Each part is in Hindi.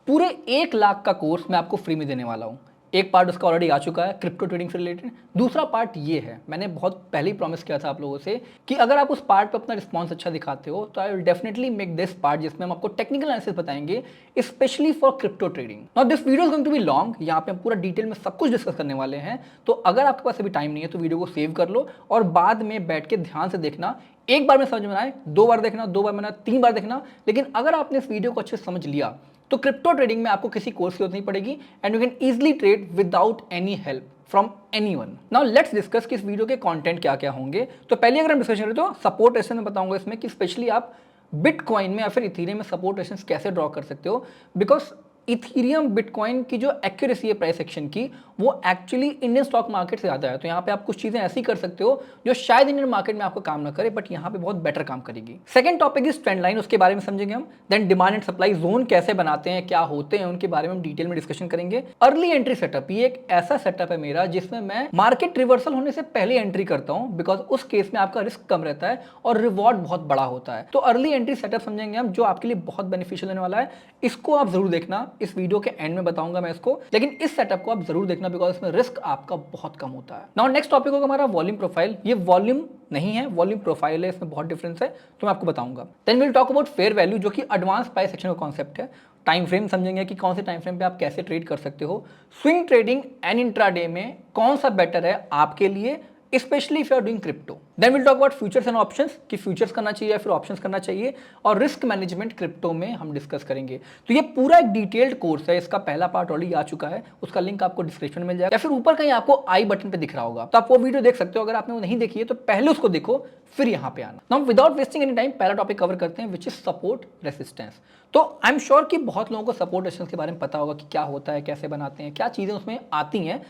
पूरे 1 लाख का कोर्स मैं आपको फ्री में देने वाला हूँ। एक पार्ट उसका ऑलरेडी आ चुका है क्रिप्टो ट्रेडिंग से रिलेटेड, दूसरा पार्ट ये है, मैंने बहुत पहले ही प्रॉमिस किया था आप लोगों से कि अगर आप उस पार्ट पे अपना रिस्पॉन्स अच्छा दिखाते हो तो I will definitely make this part जिसमें हम आपको टेक्निकल एनालिसिस बताएंगे specially for crypto trading. Now this video is going to be long, यहाँ पे हम पूरा डिटेल में सब कुछ डिस्कस करने वाले हैं, तो अगर आपके पास अभी टाइम नहीं है तो वीडियो को सेव कर लो और बाद में बैठ के ध्यान से देखना। एक बार में समझ में आए, 2 बार देखना, 2 बार में 3 बार देखना, लेकिन अगर आपने इस वीडियो को अच्छे से समझ लिया तो क्रिप्टो ट्रेडिंग में आपको किसी कोर्स की जरूरत नहीं पड़ेगी and you can easily trade without any help from anyone. Now let's discuss कि इस वीडियो के कंटेंट क्या क्या होंगे। तो पहले अगर हम डिस्कशन करें तो सपोर्ट रेजिस्टेंस में बताऊंगा इसमें कि स्पेशली आप बिटकॉइन में या फिर इथेरियम में सपोर्ट रेजिस्टेंस कैसे ड्रॉ कर सकते हो, बिकॉज इथेरियम बिटकॉइन की जो एक्यूरेसी है प्राइस एक्शन की वो एक्चुअली इंडियन स्टॉक मार्केट से ज़्यादा है। तो यहाँ पे आप कुछ चीज़ें ऐसी कर सकते हो जो शायद इंडियन मार्केट में आपको काम ना करे बट यहाँ पे बहुत बेटर काम करेगी। Second topic is trend line, उसके बारे में समझेंगे हम। Then demand and supply zone कैसे बनाते हैं, क्या होते हैं, उनके बारे में हम डिटेल में डिस्कशन करेंगे। अर्ली एंट्री सेटअप, ये एक ऐसा सेटअप है मेरा जिसमें मैं मार्केट रिवर्सल होने से पहले एंट्री करता हूँ, बिकॉज उस केस में आपका रिस्क कम रहता है और रिवॉर्ड बहुत बड़ा होता है। तो अर्ली एंट्री सेटअप समझेंगे हम जो आपके लिए बहुत बेनिफिशियल होने वाला है। इसको आप जरूर देखना, इस वीडियो के एंड में बताऊंगा मैं इसको, लेकिन इस सेटअप को आप जरूर देखना बिकॉज इसमें रिस्क आपका बहुत कम होता है। नाउ नेक्स्ट टॉपिक होगा हमारा वॉल्यूम प्रोफाइल। ये वॉल्यूम नहीं है, वॉल्यूम प्रोफाइल है, इसमें बहुत डिफरेंस है तो मैं आपको बताऊंगा। Then will talk about fair value जो कि एडवांस प्राइस एक्शन का कॉन्सेप्ट है। टाइम फ्रेम समझेंगे कि कौन से टाइम फ्रेम पे आप कैसे ट्रेड कर सकते हो। स्विंग ट्रेडिंग एंड इंट्राडे में कौन सा बेटर है आपके लिए, specially if you are doing crypto. Then will talk about futures and options कि फ्यूचर्स करना चाहिए या फिर ऑप्शंस करना चाहिए, और रिस्क मैनेजमेंट क्रिप्टो में हम डिस्कस करेंगे। तो ये पूरा एक डिटेल्ड कोर्स है, इसका पहला पार्ट ऑलरेडी आ चुका है, उसका लिंक आपको डिस्क्रिप्शन में मिल जाएगा या फिर ऊपर कहीं आपको आई बटन पे दिख रहा होगा, तो आप वो वीडियो देख सकते हो। अगर आपने वो नहीं देखी है तो पहले उसको देखो फिर यहाँ पे आना। Now without wasting any time पहला टॉपिक कवर करते हैं विच इज सपोर्ट रेसिस्टेंस। तो आई एम श्योर कि बहुत लोगों को सपोर्ट रेसिस्टेंस के बारे में पता होगा कि क्या होता है, कैसे बनाते हैं, क्या चीजें उसमें आती हैं,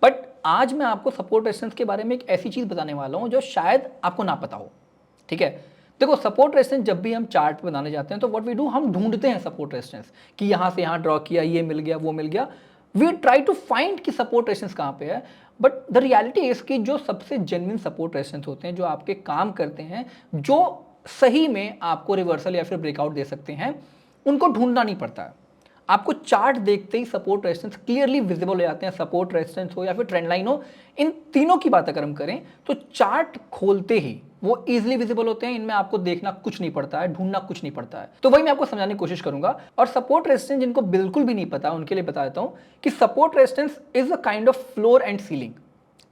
बट आज मैं आपको सपोर्ट रेजिस्टेंस के बारे में एक ऐसी चीज बताने वाला हूं जो शायद आपको ना पता हो। ठीक है, देखो सपोर्ट रेजिस्टेंस जब भी हम चार्ट बनाने जाते हैं तो व्हाट वी डू, हम ढूंढते हैं सपोर्ट रेजिस्टेंस कि यहां से यहां ड्रॉ किया, ये मिल गया, वो मिल गया। वी ट्राई टू फाइंड कि सपोर्ट रेजिस्टेंस कहां पे है, बट द रियलिटी इज कि जो सबसे जेन्युइन सपोर्ट रेजिस्टेंस होते हैं, जो आपके काम करते हैं, जो सही में आपको रिवर्सल या फिर ब्रेकआउट दे सकते हैं, उनको ढूंढना नहीं पड़ता है। आपको चार्ट देखते ही सपोर्ट रेजिस्टेंस क्लियरली विजिबल हो जाते हैं। सपोर्ट रेजिस्टेंस हो या फिर ट्रेंड लाइन हो, इन तीनों की बात अगर हम करें तो चार्ट खोलते ही वो इजीली विजिबल होते हैं। इनमें आपको देखना कुछ नहीं पड़ता है, ढूंढना कुछ नहीं पड़ता है। तो वही मैं आपको समझाने की कोशिश करूंगा। और सपोर्ट रेजिस्टेंस जिनको बिल्कुल भी नहीं पता उनके लिए बता देता हूं कि support resistance is a kind of floor and ceiling.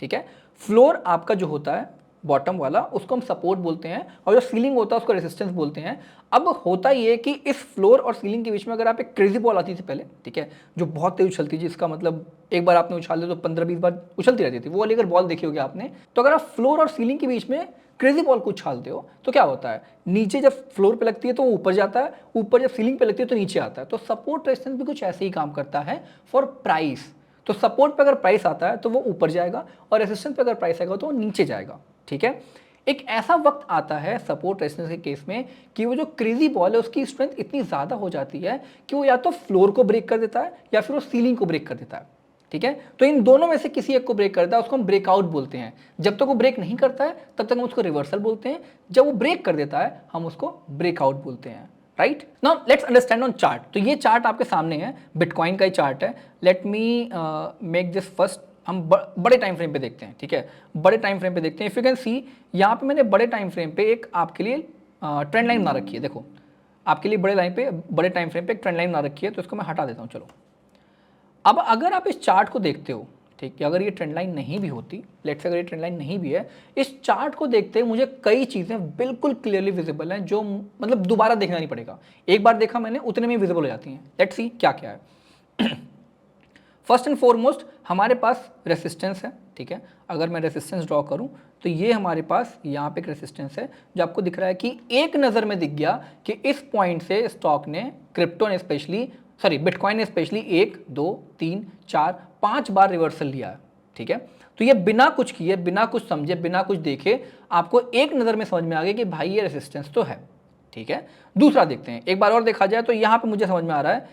ठीक है, फ्लोर आपका जो होता है बॉटम वाला, उसको हम सपोर्ट बोलते हैं, और जो सीलिंग होता है उसको रेजिस्टेंस बोलते हैं। अब होता ये कि इस फ्लोर और सीलिंग के बीच में अगर आप एक क्रेजी बॉल आती थी पहले, ठीक है, जो बहुत तेज उछलती थी, इसका मतलब एक बार आपने उछाल दिया तो 15-20 बार उछलती रहती थी, वो वाली अगर बॉल देखी होगी आपने, तो अगर आप फ्लोर और सीलिंग के बीच में क्रेजी बॉल को उछालते हो तो क्या होता है, नीचे जब फ्लोर पे लगती है तो वो ऊपर जाता है, ऊपर जब सीलिंग पे लगती है तो नीचे आता है। तो सपोर्ट रेजिस्टेंस भी कुछ ऐसे ही काम करता है फॉर प्राइस। तो सपोर्ट पे अगर प्राइस आता है तो वो ऊपर जाएगा और रेजिस्टेंस पे अगर प्राइस आएगा तो वो नीचे जाएगा। ठीक है, एक ऐसा वक्त आता है सपोर्ट रेजिस्टेंस के केस में कि वो जो क्रेजी बॉल है उसकी स्ट्रेंथ इतनी ज़्यादा हो जाती है कि वो या तो फ्लोर को ब्रेक कर देता है या फिर वो सीलिंग को ब्रेक कर देता है। ठीक है, तो इन दोनों में से किसी एक को ब्रेक करता है, उसको हम ब्रेकआउट बोलते हैं। जब तक वो ब्रेक नहीं करता है तब तक हम उसको रिवर्सल बोलते हैं, जब वो ब्रेक कर देता है हम उसको ब्रेकआउट बोलते हैं। Right, now let's understand on chart. तो ये चार्ट आपके सामने है, बिटकॉइन का ही चार्ट है। Let me make this first, हम बड़े टाइम फ्रेम पे देखते हैं। ठीक है, बड़े टाइम फ्रेम पे देखते हैं। इफ यू कैन सी, यहाँ पे मैंने बड़े टाइम फ्रेम पे एक आपके लिए ट्रेंड लाइन बना रखी है। देखो आपके लिए बड़े टाइम फ्रेम पे एक ट्रेंड लाइन बना रखी है, तो इसको मैं हटा देता हूँ। चलो, अब अगर आप इस चार्ट को देखते हो, ठीक है, अगर ये ट्रेंड लाइन नहीं भी होती, लेट्स से अगर ये ट्रेंड लाइन नहीं भी है, इस चार्ट को देखते हुए मुझे कई चीज़ें बिल्कुल क्लियरली विजिबल हैं, जो मतलब दोबारा देखना नहीं पड़ेगा। एक बार देखा मैंने उतने में विजिबल हो जाती हैं। लेट्स सी क्या क्या है। फर्स्ट एंड फॉरमोस्ट हमारे पास रेसिस्टेंस है। ठीक है, अगर मैं रेसिस्टेंस ड्रॉ करूं तो ये हमारे पास यहाँ पे एक रेसिस्टेंस है जो आपको दिख रहा है कि एक नज़र में दिख गया कि इस पॉइंट से स्टॉक ने, क्रिप्टो ने स्पेशली, सॉरी बिटकॉइन ने स्पेशली 1 2 3 4 5 बार रिवर्सल लिया है। ठीक है, तो ये बिना कुछ किए, बिना कुछ समझे, बिना कुछ देखे आपको एक नज़र में समझ में आ गया कि भाई ये रेसिस्टेंस तो है। ठीक है, दूसरा देखते हैं, एक बार और देखा जाए तो यहाँ पे मुझे समझ में आ रहा है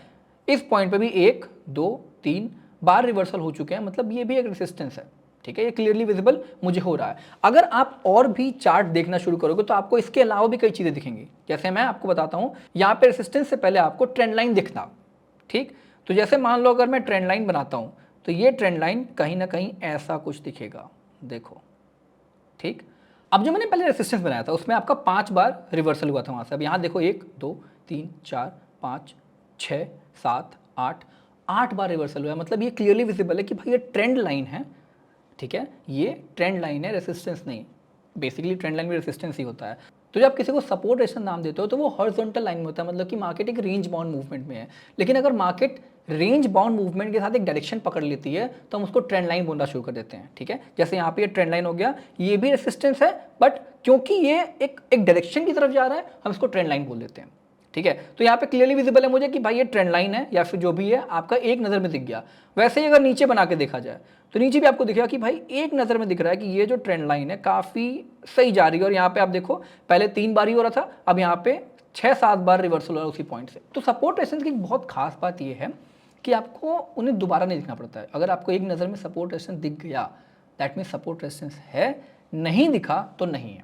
इस पॉइंट पे भी 1 2 3 बार रिवर्सल हो चुके हैं, मतलब ये भी एक रेसिस्टेंस है। ठीक है, ये क्लियरली विजिबल मुझे हो रहा है। अगर आप और भी चार्ट देखना शुरू करोगे तो आपको इसके अलावा भी कई चीज़ें दिखेंगी। जैसे मैं आपको बताता हूँ, यहाँ पे रेसिस्टेंस से पहले आपको ट्रेंड लाइन दिखना, ठीक। तो जैसे मान लो अगर मैं ट्रेंड लाइन बनाता हूँ तो ये ट्रेंड लाइन कहीं ना कहीं ऐसा कुछ दिखेगा, देखो, ठीक। अब जो मैंने पहले रेसिस्टेंस बनाया था उसमें आपका 5 बार रिवर्सल हुआ था वहाँ से। अब यहाँ देखो 1 2 3 4 5 6 7 8 8 बार रिवर्सल हुआ है, मतलब ये क्लियरली विजिबल है कि भाई ये ट्रेंड लाइन है, ठीक है, ये ट्रेंड लाइन है, रेसिस्टेंस नहीं। बेसिकली ट्रेंड लाइन में रेसिस्टेंस ही होता है। तो जब आप किसी को सपोर्ट रेजिस्टेंस नाम देते हो तो वो हॉरिजॉन्टल लाइन में होता है, मतलब कि मार्केट एक रेंज बाउंड मूवमेंट में है। लेकिन अगर मार्केट रेंज बाउंड मूवमेंट के साथ एक डायरेक्शन पकड़ लेती है तो हम उसको ट्रेंड लाइन बोलना शुरू कर देते हैं, ठीक है। जैसे यहाँ पे ये ट्रेंड लाइन हो गया, ये भी रेसिस्टेंस है, बट क्योंकि ये एक डायरेक्शन की तरफ जा रहा है हम इसको ट्रेंड लाइन बोल देते हैं, ठीक है। तो यहाँ पे क्लियरली विजिबल है मुझे कि भाई ये ट्रेंड लाइन है या फिर जो भी है आपका एक नज़र में दिख गया। वैसे ही अगर नीचे बना के देखा जाए तो नीचे भी आपको दिखेगा कि भाई एक नज़र में दिख रहा है कि ये जो ट्रेंड लाइन है काफ़ी सही जा रही है। और यहाँ पे आप देखो पहले 3 बार ही हो रहा था, अब यहाँ पे 6-7 बार रिवर्सल हो रहा है उसी पॉइंट से। तो सपोर्ट रेजिस्टेंस की बहुत खास बात ये है कि आपको उन्हें दोबारा नहीं दिखना पड़ता है। अगर आपको एक नज़र में सपोर्ट रेजिस्टेंस दिख गया दैट मीन सपोर्ट रेजिस्टेंस है, नहीं दिखा तो नहीं है,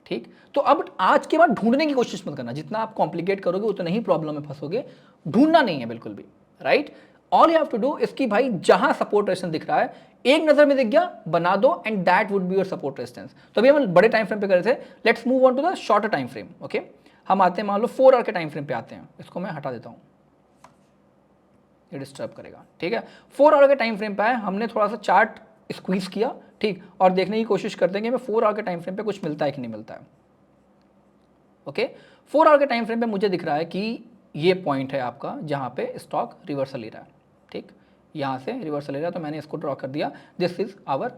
ठीक। तो अब आज के बाद ढूंढने की कोशिश मत करना, जितना आप कॉम्प्लिकेट करोगे उतना ही प्रॉब्लम में फंसोगे। ढूंढना नहीं है बिल्कुल भी, right. All you have to do इसकी भाई जहां सपोर्ट रेजिस्टेंस दिख रहा है एक नजर में दिख गया बना दो and that would be your support resistance. तो अभी हम बड़े टाइम फ्रेम पे कर रहे थे, let's move on to the shorter time frame. Okay, हम आते हैं मान लो 4 आवर के टाइम फ्रेम पे आते हैं। इसको मैं हटा देता हूं, ये डिस्टर्ब करेगा, ठीक है। 4 आवर के टाइम फ्रेम पे आए, हमने थोड़ा सा चार्ट स्क्वीज किया, ठीक, और देखने की कोशिश करते हैं कि हमें 4 आवर के टाइम फ्रेम पे कुछ मिलता है कि नहीं मिलता है। ओके, 4 आवर के टाइम फ्रेम पे मुझे दिख रहा है कि ये पॉइंट है आपका जहां पे स्टॉक रिवर्सल ले रहा है, ठीक, यहां से रिवर्सल ले रहा है, तो मैंने इसको ड्रॉ कर दिया, दिस इज आवर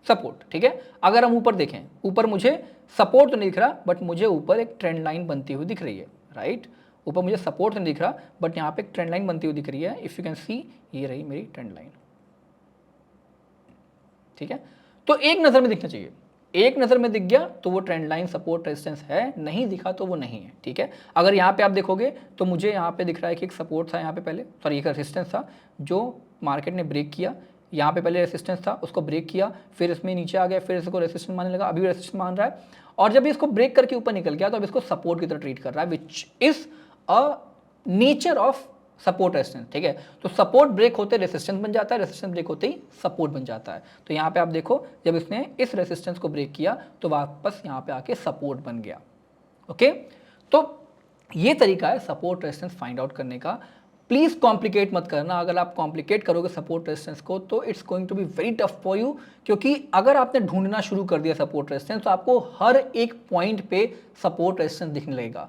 सपोर्ट, ठीक है। अगर हम ऊपर देखें, ऊपर मुझे सपोर्ट तो नहीं दिख रहा बट मुझे ऊपर एक ट्रेंड लाइन बनती हुई दिख रही है, राइट। ऊपर मुझे सपोर्ट तो नहीं दिख रहा बट यहाँ पे एक ट्रेंड लाइन बनती हुई दिख रही है, इफ यू कैन सी, ये रही मेरी ट्रेंड लाइन, ठीक है। तो एक नज़र में दिखना चाहिए, एक नज़र में दिख गया तो वो ट्रेंड लाइन सपोर्ट रेजिस्टेंस है, नहीं दिखा तो वो नहीं है, ठीक है। अगर यहाँ पे आप देखोगे तो मुझे यहाँ पे दिख रहा है कि एक सपोर्ट था यहाँ पे पहले, सॉरी एक रेजिस्टेंस था जो मार्केट ने ब्रेक किया। यहाँ पे पहले रेजिस्टेंस था, उसको ब्रेक किया, फिर इसमें नीचे आ गया, फिर इसको रेजिस्टेंस मानने लगा, अभी रेजिस्टेंस मान रहा है, और जब इसको ब्रेक करके ऊपर निकल गया तो अब इसको सपोर्ट की तरह ट्रीट कर रहा है, which is a nature of support resistance, ठीक है। तो सपोर्ट ब्रेक होते रेजिस्टेंस बन जाता है, रेजिस्टेंस ब्रेक होते ही सपोर्ट बन जाता है। तो यहाँ पे आप देखो जब इसने इस रेजिस्टेंस को ब्रेक किया तो वापस यहाँ पे आके सपोर्ट बन गया, ओके। तो ये तरीका है सपोर्ट रेजिस्टेंस फाइंड आउट करने का। प्लीज कॉम्प्लिकेट मत करना, अगर आप कॉम्प्लिकेट करोगे सपोर्ट रेजिस्टेंस को तो it's going to be very tough for you, क्योंकि अगर आपने ढूंढना शुरू कर दिया सपोर्ट रेजिस्टेंस तो आपको हर एक पॉइंट पे सपोर्ट रेजिस्टेंस दिखने लगेगा।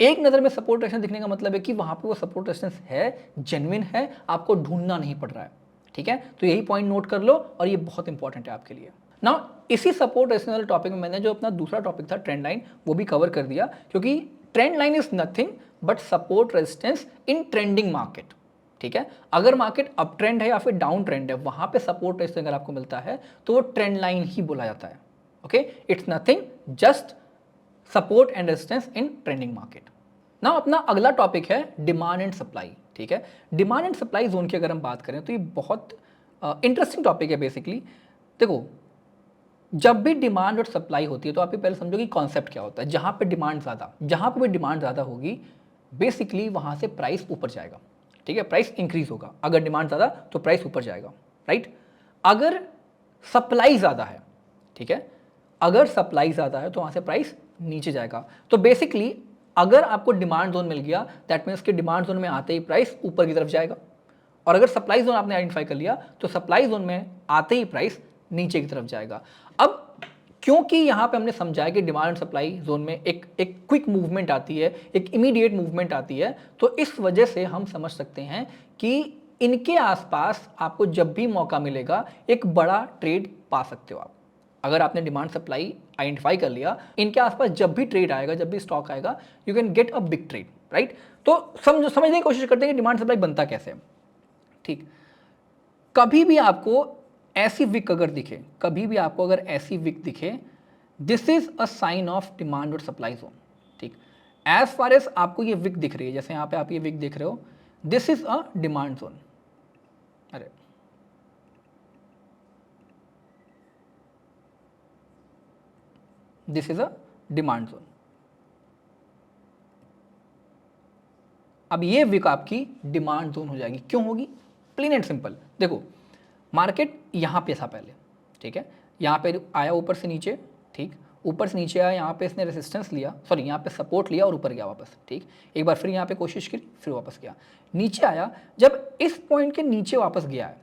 एक नज़र में सपोर्ट रेजिस्टेंस दिखने का मतलब है कि वहां पे वो सपोर्ट रेजिस्टेंस है, जेन्युइन है, आपको ढूंढना नहीं पड़ रहा है, ठीक है। तो यही पॉइंट नोट कर लो और ये बहुत इंपॉर्टेंट है आपके लिए। नाउ इसी सपोर्ट रेजिस्टेंस वाले टॉपिक में मैंने जो अपना दूसरा टॉपिक था ट्रेंड लाइन वो भी कवर कर दिया, क्योंकि trend line is nothing but support resistance in trending market, ठीक है। अगर मार्केट अप ट्रेंड है या फिर डाउन ट्रेंड है वहां पे सपोर्ट रेजिस्टेंस अगर आपको मिलता है तो वो ट्रेंड लाइन ही बोला जाता है, okay. It's nothing just support and resistance in trending market. ना अपना अगला टॉपिक है डिमांड एंड सप्लाई, ठीक है। डिमांड एंड सप्लाई जोन की अगर हम बात करें तो ये बहुत इंटरेस्टिंग टॉपिक है। बेसिकली देखो, जब भी डिमांड और सप्लाई होती है तो आप ये पहले समझो कि कॉन्सेप्ट क्या होता है। जहां पे डिमांड ज़्यादा, जहां पे भी डिमांड ज़्यादा होगी बेसिकली वहां से प्राइस ऊपर जाएगा, ठीक है, प्राइस इंक्रीज होगा। अगर डिमांड ज़्यादा तो प्राइस ऊपर जाएगा, राइट। अगर सप्लाई ज़्यादा है, ठीक है, अगर सप्लाई ज़्यादा है तो वहां से प्राइस नीचे जाएगा। तो बेसिकली अगर आपको डिमांड जोन मिल गया दैट मीन्स कि डिमांड जोन में आते ही प्राइस ऊपर की तरफ जाएगा, और अगर सप्लाई जोन आपने आइडेंटिफाई कर लिया तो सप्लाई जोन में आते ही प्राइस नीचे की तरफ जाएगा। अब क्योंकि यहां पे हमने समझा कि डिमांड एंड सप्लाई जोन में एक क्विक मूवमेंट आती है, एक इमीडिएट मूवमेंट आती है, तो इस वजह से हम समझ सकते हैं कि इनके आसपास आपको जब भी मौका मिलेगा एक बड़ा ट्रेड पा सकते हो आप। अगर आपने डिमांड सप्लाई आइडेंटिफाई कर लिया, इनके आसपास जब भी ट्रेड आएगा, जब भी स्टॉक आएगा, you can get a big trade, right. तो समझने की कोशिश करते हैं कि डिमांड सप्लाई बनता कैसे है, ठीक। कभी भी आपको ऐसी विक अगर दिखे, कभी भी आपको अगर ऐसी विक दिखे, this is a sign of demand और सप्लाई जोन, ठीक। एज फार एज आपको ये विक दिख रही है, जैसे यहां पे आप ये विक देख रहे हो, this is a demand zone. अरे this is a demand zone, अब ये विक आपकी डिमांड जोन हो जाएगी। क्यों होगी? Plain and simple. देखो मार्केट यहाँ पे था पहले, ठीक है, यहाँ पे आया ऊपर से नीचे, ठीक, ऊपर से नीचे आया, यहाँ पे इसने रेजिस्टेंस लिया, सॉरी यहाँ पे सपोर्ट लिया और ऊपर गया वापस, ठीक, एक बार फिर यहाँ पे कोशिश की, फिर वापस गया, नीचे आया, जब इस पॉइंट के नीचे वापस गया है,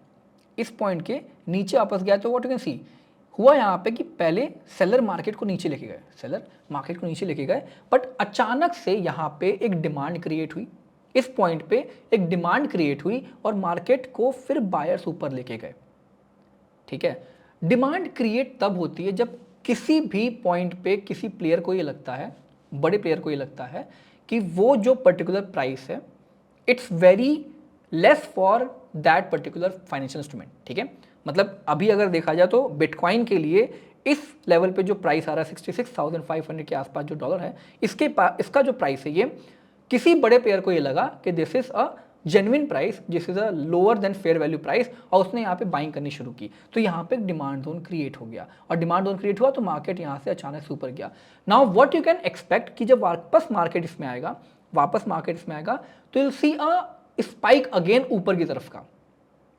इस पॉइंट के नीचे वापस गया, तो व्हाट यू कैन सी हुआ यहाँ पे कि पहले सेलर मार्केट को नीचे लेके गए, सेलर मार्केट को नीचे लेके गए, बट अचानक से यहाँ पे एक डिमांड क्रिएट हुई, इस पॉइंट पे एक डिमांड क्रिएट हुई और मार्केट को फिर बायर्स ऊपर लेके गए, ठीक है। डिमांड क्रिएट तब होती है जब किसी भी पॉइंट पे किसी प्लेयर को ये लगता है, बड़े प्लेयर को ये लगता है कि वो जो पर्टिकुलर प्राइस है it's very less for that particular financial instrument, ठीक है। मतलब अभी अगर देखा जाए तो बिटकॉइन के लिए इस लेवल पे जो प्राइस आ रहा है 66,500 के आसपास जो डॉलर है, इसका जो प्राइस है, ये किसी बड़े प्लेयर को ये लगा कि this is a genuine price, this is a lower than fair value price, और उसने यहाँ पे बाइंग करनी शुरू की, तो यहाँ पे डिमांड जोन क्रिएट हो गया, और डिमांड जोन क्रिएट हुआ तो मार्केट यहाँ से अचानक से ऊपर गया। Now what you can expect कि जब वापस मार्केट इसमें आएगा, तो you will see a spike again ऊपर की तरफ का,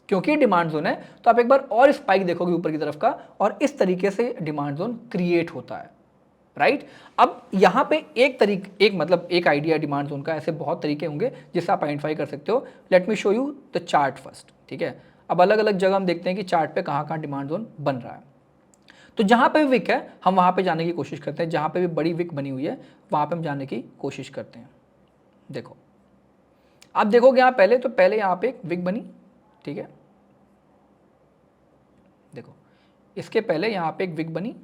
क्योंकि डिमांड जोन है तो आप एक बार और स्पाइक देखोगे ऊपर की तरफ का, और इस तरीके से डिमांड जोन क्रिएट होता है, राइट। अब यहाँ पे एक आइडिया डिमांड जोन का, ऐसे बहुत तरीके होंगे जिससे आप आइडेंटिफाई कर सकते हो। Let me show you the chart first, ठीक है। अब अलग अलग जगह हम देखते हैं कि चार्ट पे कहाँ कहाँ डिमांड जोन बन रहा है। तो जहाँ पे भी विक है हम वहाँ पे जाने की कोशिश करते हैं, जहाँ पे भी बड़ी विक बनी हुई है वहाँ पे हम जाने की कोशिश करते हैं। देखो आप देखोगे यहाँ पहले यहाँ पे एक विक बनी, ठीक है, देखो इसके पहले यहाँ पे एक विक बनी,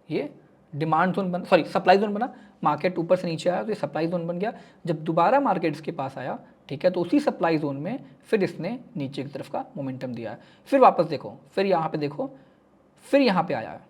ये डिमांड जोन बना, सॉरी सप्लाई जोन बना, मार्केट ऊपर से नीचे आया तो ये सप्लाई जोन बन गया। जब दोबारा मार्केट इसके पास आया, ठीक है, तो उसी सप्लाई जोन में फिर इसने नीचे की तरफ का मोमेंटम दिया है, फिर वापस देखो, फिर यहाँ पे देखो, फिर यहाँ पे आया है,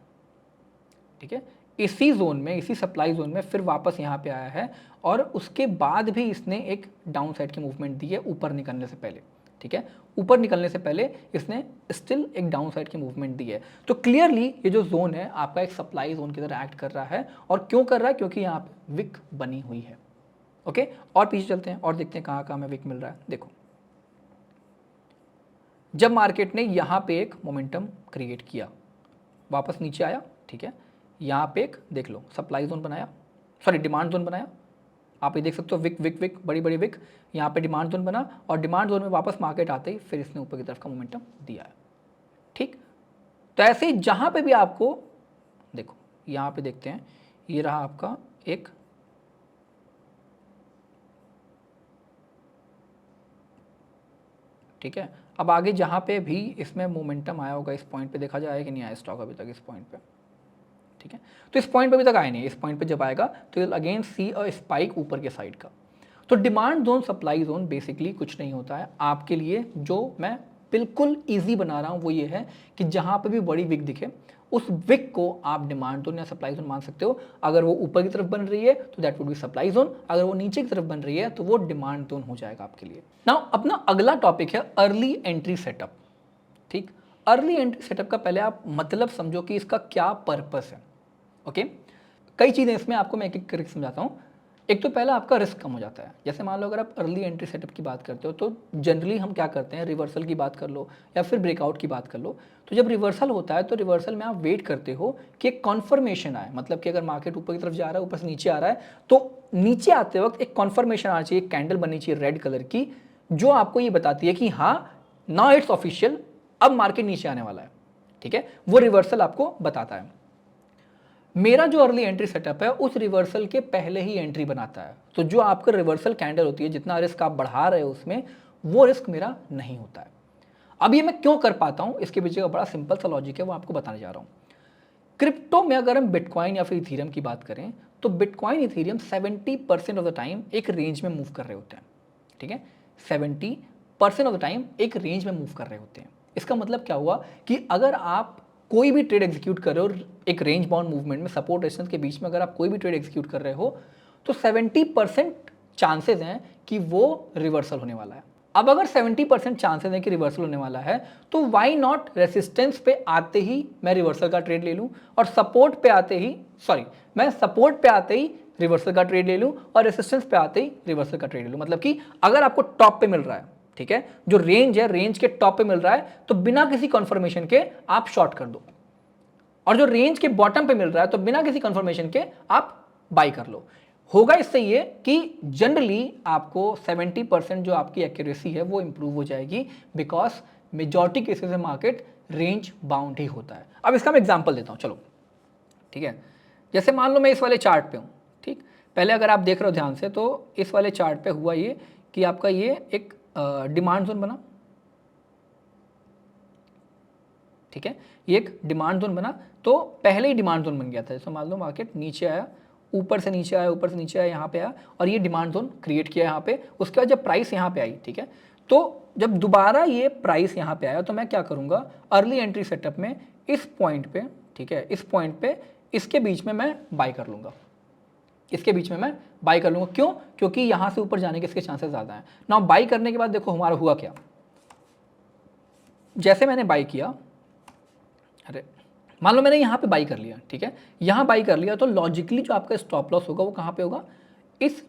ठीक है, इसी जोन में, इसी सप्लाई जोन में फिर वापस यहाँ पे आया है, और उसके बाद भी इसने एक डाउन साइड की मूवमेंट दी है ऊपर निकलने से पहले, ठीक है, ऊपर निकलने से पहले इसने स्टिल एक डाउन साइड की मूवमेंट दी है। तो क्लियरली ये जो जोन है आपका एक सप्लाई जोन की तरह एक्ट कर रहा है, और क्यों कर रहा है? क्योंकि यहाँ पे विक बनी हुई है। ओके, और पीछे चलते हैं और देखते हैं कहाँ कहाँ हमें विक मिल रहा है। देखो जब मार्केट ने यहाँ पे एक मोमेंटम क्रिएट किया, वापस नीचे आया, ठीक है, यहाँ पे एक देख लो सप्लाई जोन बनाया, सॉरी डिमांड जोन बनाया, आप ये देख सकते हो विक विक विक बड़ी बड़ी विक, यहाँ पे डिमांड जोन बना, और डिमांड जोन में वापस मार्केट आते ही फिर इसने ऊपर की तरफ का मोमेंटम दिया है, ठीक। तो ऐसे ही जहाँ पे भी आपको देखो, यहाँ पे देखते हैं, ये रहा आपका एक ठीक है। अब आगे जहाँ पे भी इसमें मोमेंटम आया होगा, इस पॉइंट पे देखा जाए कि नहीं आया स्टॉक अभी तक इस पॉइंट पे, ठीक है, तो इस पॉइंट पे अभी तक आया नहीं, इस पॉइंट पे जब आएगा तो will again see a spike ऊपर के साइड का। तो demand zone supply zone basically कुछ नहीं होता है आपके लिए, जो मैं बिल्कुल ईजी बना रहा हूँ वो ये है कि जहाँ पे भी बड़ी विक दिखे उस विक को आप डिमांड जोन या सप्लाई जोन मान सकते हो। अगर वो ऊपर की तरफ बन रही है तो that would be supply zone, अगर वो नीचे की तरफ बन रही है तो वो डिमांड जोन हो जाएगा आपके लिए। नाउ अपना अगला टॉपिक है अर्ली एंट्री सेटअप, ठीक। अर्ली एंट्री सेटअप का पहले आप मतलब समझो कि इसका क्या पर्पस है। ओके, कई चीज़ें इसमें आपको मैं एक एक करके समझाता हूँ। एक तो पहला आपका रिस्क कम हो जाता है। जैसे मान लो अगर आप अर्ली एंट्री सेटअप की बात करते हो तो जनरली हम क्या करते हैं, रिवर्सल की बात कर लो या फिर ब्रेकआउट की बात कर लो, तो जब रिवर्सल होता है तो रिवर्सल में आप वेट करते हो कि एक कॉन्फर्मेशन आए, मतलब कि अगर मार्केट ऊपर की तरफ जा रहा है, ऊपर से नीचे आ रहा है, तो नीचे आते वक्त एक कॉन्फर्मेशन आना चाहिए, एक कैंडल बननी चाहिए रेड कलर की, जो आपको ये बताती है कि हाँ नाउ इट्स ऑफिशियल, अब मार्केट नीचे आने वाला है, ठीक है, वो रिवर्सल आपको बताता है। मेरा जो अर्ली एंट्री सेटअप है उस रिवर्सल के पहले ही एंट्री बनाता है, तो जो आपका रिवर्सल कैंडल होती है, जितना रिस्क आप बढ़ा रहे हो उसमें, वो रिस्क मेरा नहीं होता है। अब ये मैं क्यों कर पाता हूं, इसके पीछे का बड़ा सिंपल सा लॉजिक है, वो आपको बताने जा रहा हूं। क्रिप्टो में अगर हम बिटकॉइन या फिर इथीरियम की बात करें तो bitcoin Ethereum 70% of the time एक रेंज में मूव कर रहे होते हैं, ठीक है, 70% ऑफ द टाइम एक रेंज में मूव कर रहे होते हैं। इसका मतलब क्या हुआ कि अगर आप कोई भी ट्रेड एग्जीक्यूट कर रहे हो एक रेंज बाउंड मूवमेंट में, सपोर्ट रेजिस्टेंस के बीच में अगर आप कोई भी ट्रेड एग्जीक्यूट कर रहे हो तो 70% चांसेस हैं कि वो रिवर्सल होने वाला है। अब अगर 70% चांसेस हैं कि रिवर्सल होने वाला है तो वाई नॉट रेसिस्टेंस पे आते ही मैं रिवर्सल का ट्रेड ले लूं, और सपोर्ट पे आते ही रिवर्सल का ट्रेड ले लूँ और रेसिस्टेंस पे आते ही रिवर्सल का ट्रेड ले लूँ। मतलब कि अगर आपको टॉप पे मिल रहा है, ठीक है, जो रेंज है रेंज के टॉप पे मिल रहा है तो बिना किसी कंफर्मेशन के आप शॉर्ट कर दो, और जो रेंज के बॉटम पे मिल रहा है तो बिना किसी कंफर्मेशन के आप बाई कर लो। होगा इससे ये कि जनरली आपको 70% जो आपकी एक्यूरेसी है वो इंप्रूव हो जाएगी, बिकॉज मेजॉरिटी केसेस में मार्केट रेंज बाउंड ही होता है। अब इसका मैं एग्जांपल देता हूं, चलो ठीक है। जैसे मान लो मैं इस वाले चार्ट पे हूं, ठीक, पहले अगर आप देख रहे हो ध्यान से तो इस वाले चार्ट पे हुआ ये कि आपका ये एक डिमांड जोन बना, ठीक है, ये एक डिमांड जोन बना, तो पहले ही डिमांड जोन बन गया था। जैसे मान लो मार्केट नीचे आया, ऊपर से नीचे आया, ऊपर से नीचे आया, यहाँ पे आया और ये डिमांड जोन क्रिएट किया यहाँ पे। उसके बाद जब प्राइस यहाँ पे आई, ठीक है, तो जब दोबारा ये प्राइस यहाँ पे आया तो मैं क्या करूँगा, अर्ली एंट्री सेटअप में इस पॉइंट पे, ठीक है, इस पॉइंट पे इसके बीच में मैं बाई कर लूँगा, इसके बीच में मैं बाई कर लूँगा। क्यों? क्योंकि यहाँ से ऊपर जाने के इसके चांसेस ज़्यादा हैं ना। बाई करने के बाद देखो हमारा हुआ क्या, जैसे मैंने बाई किया, अरे मान लो मैंने यहाँ पे बाई कर लिया, ठीक है, यहाँ बाई कर लिया तो लॉजिकली जो आपका स्टॉप लॉस होगा वो कहाँ पे होगा, इस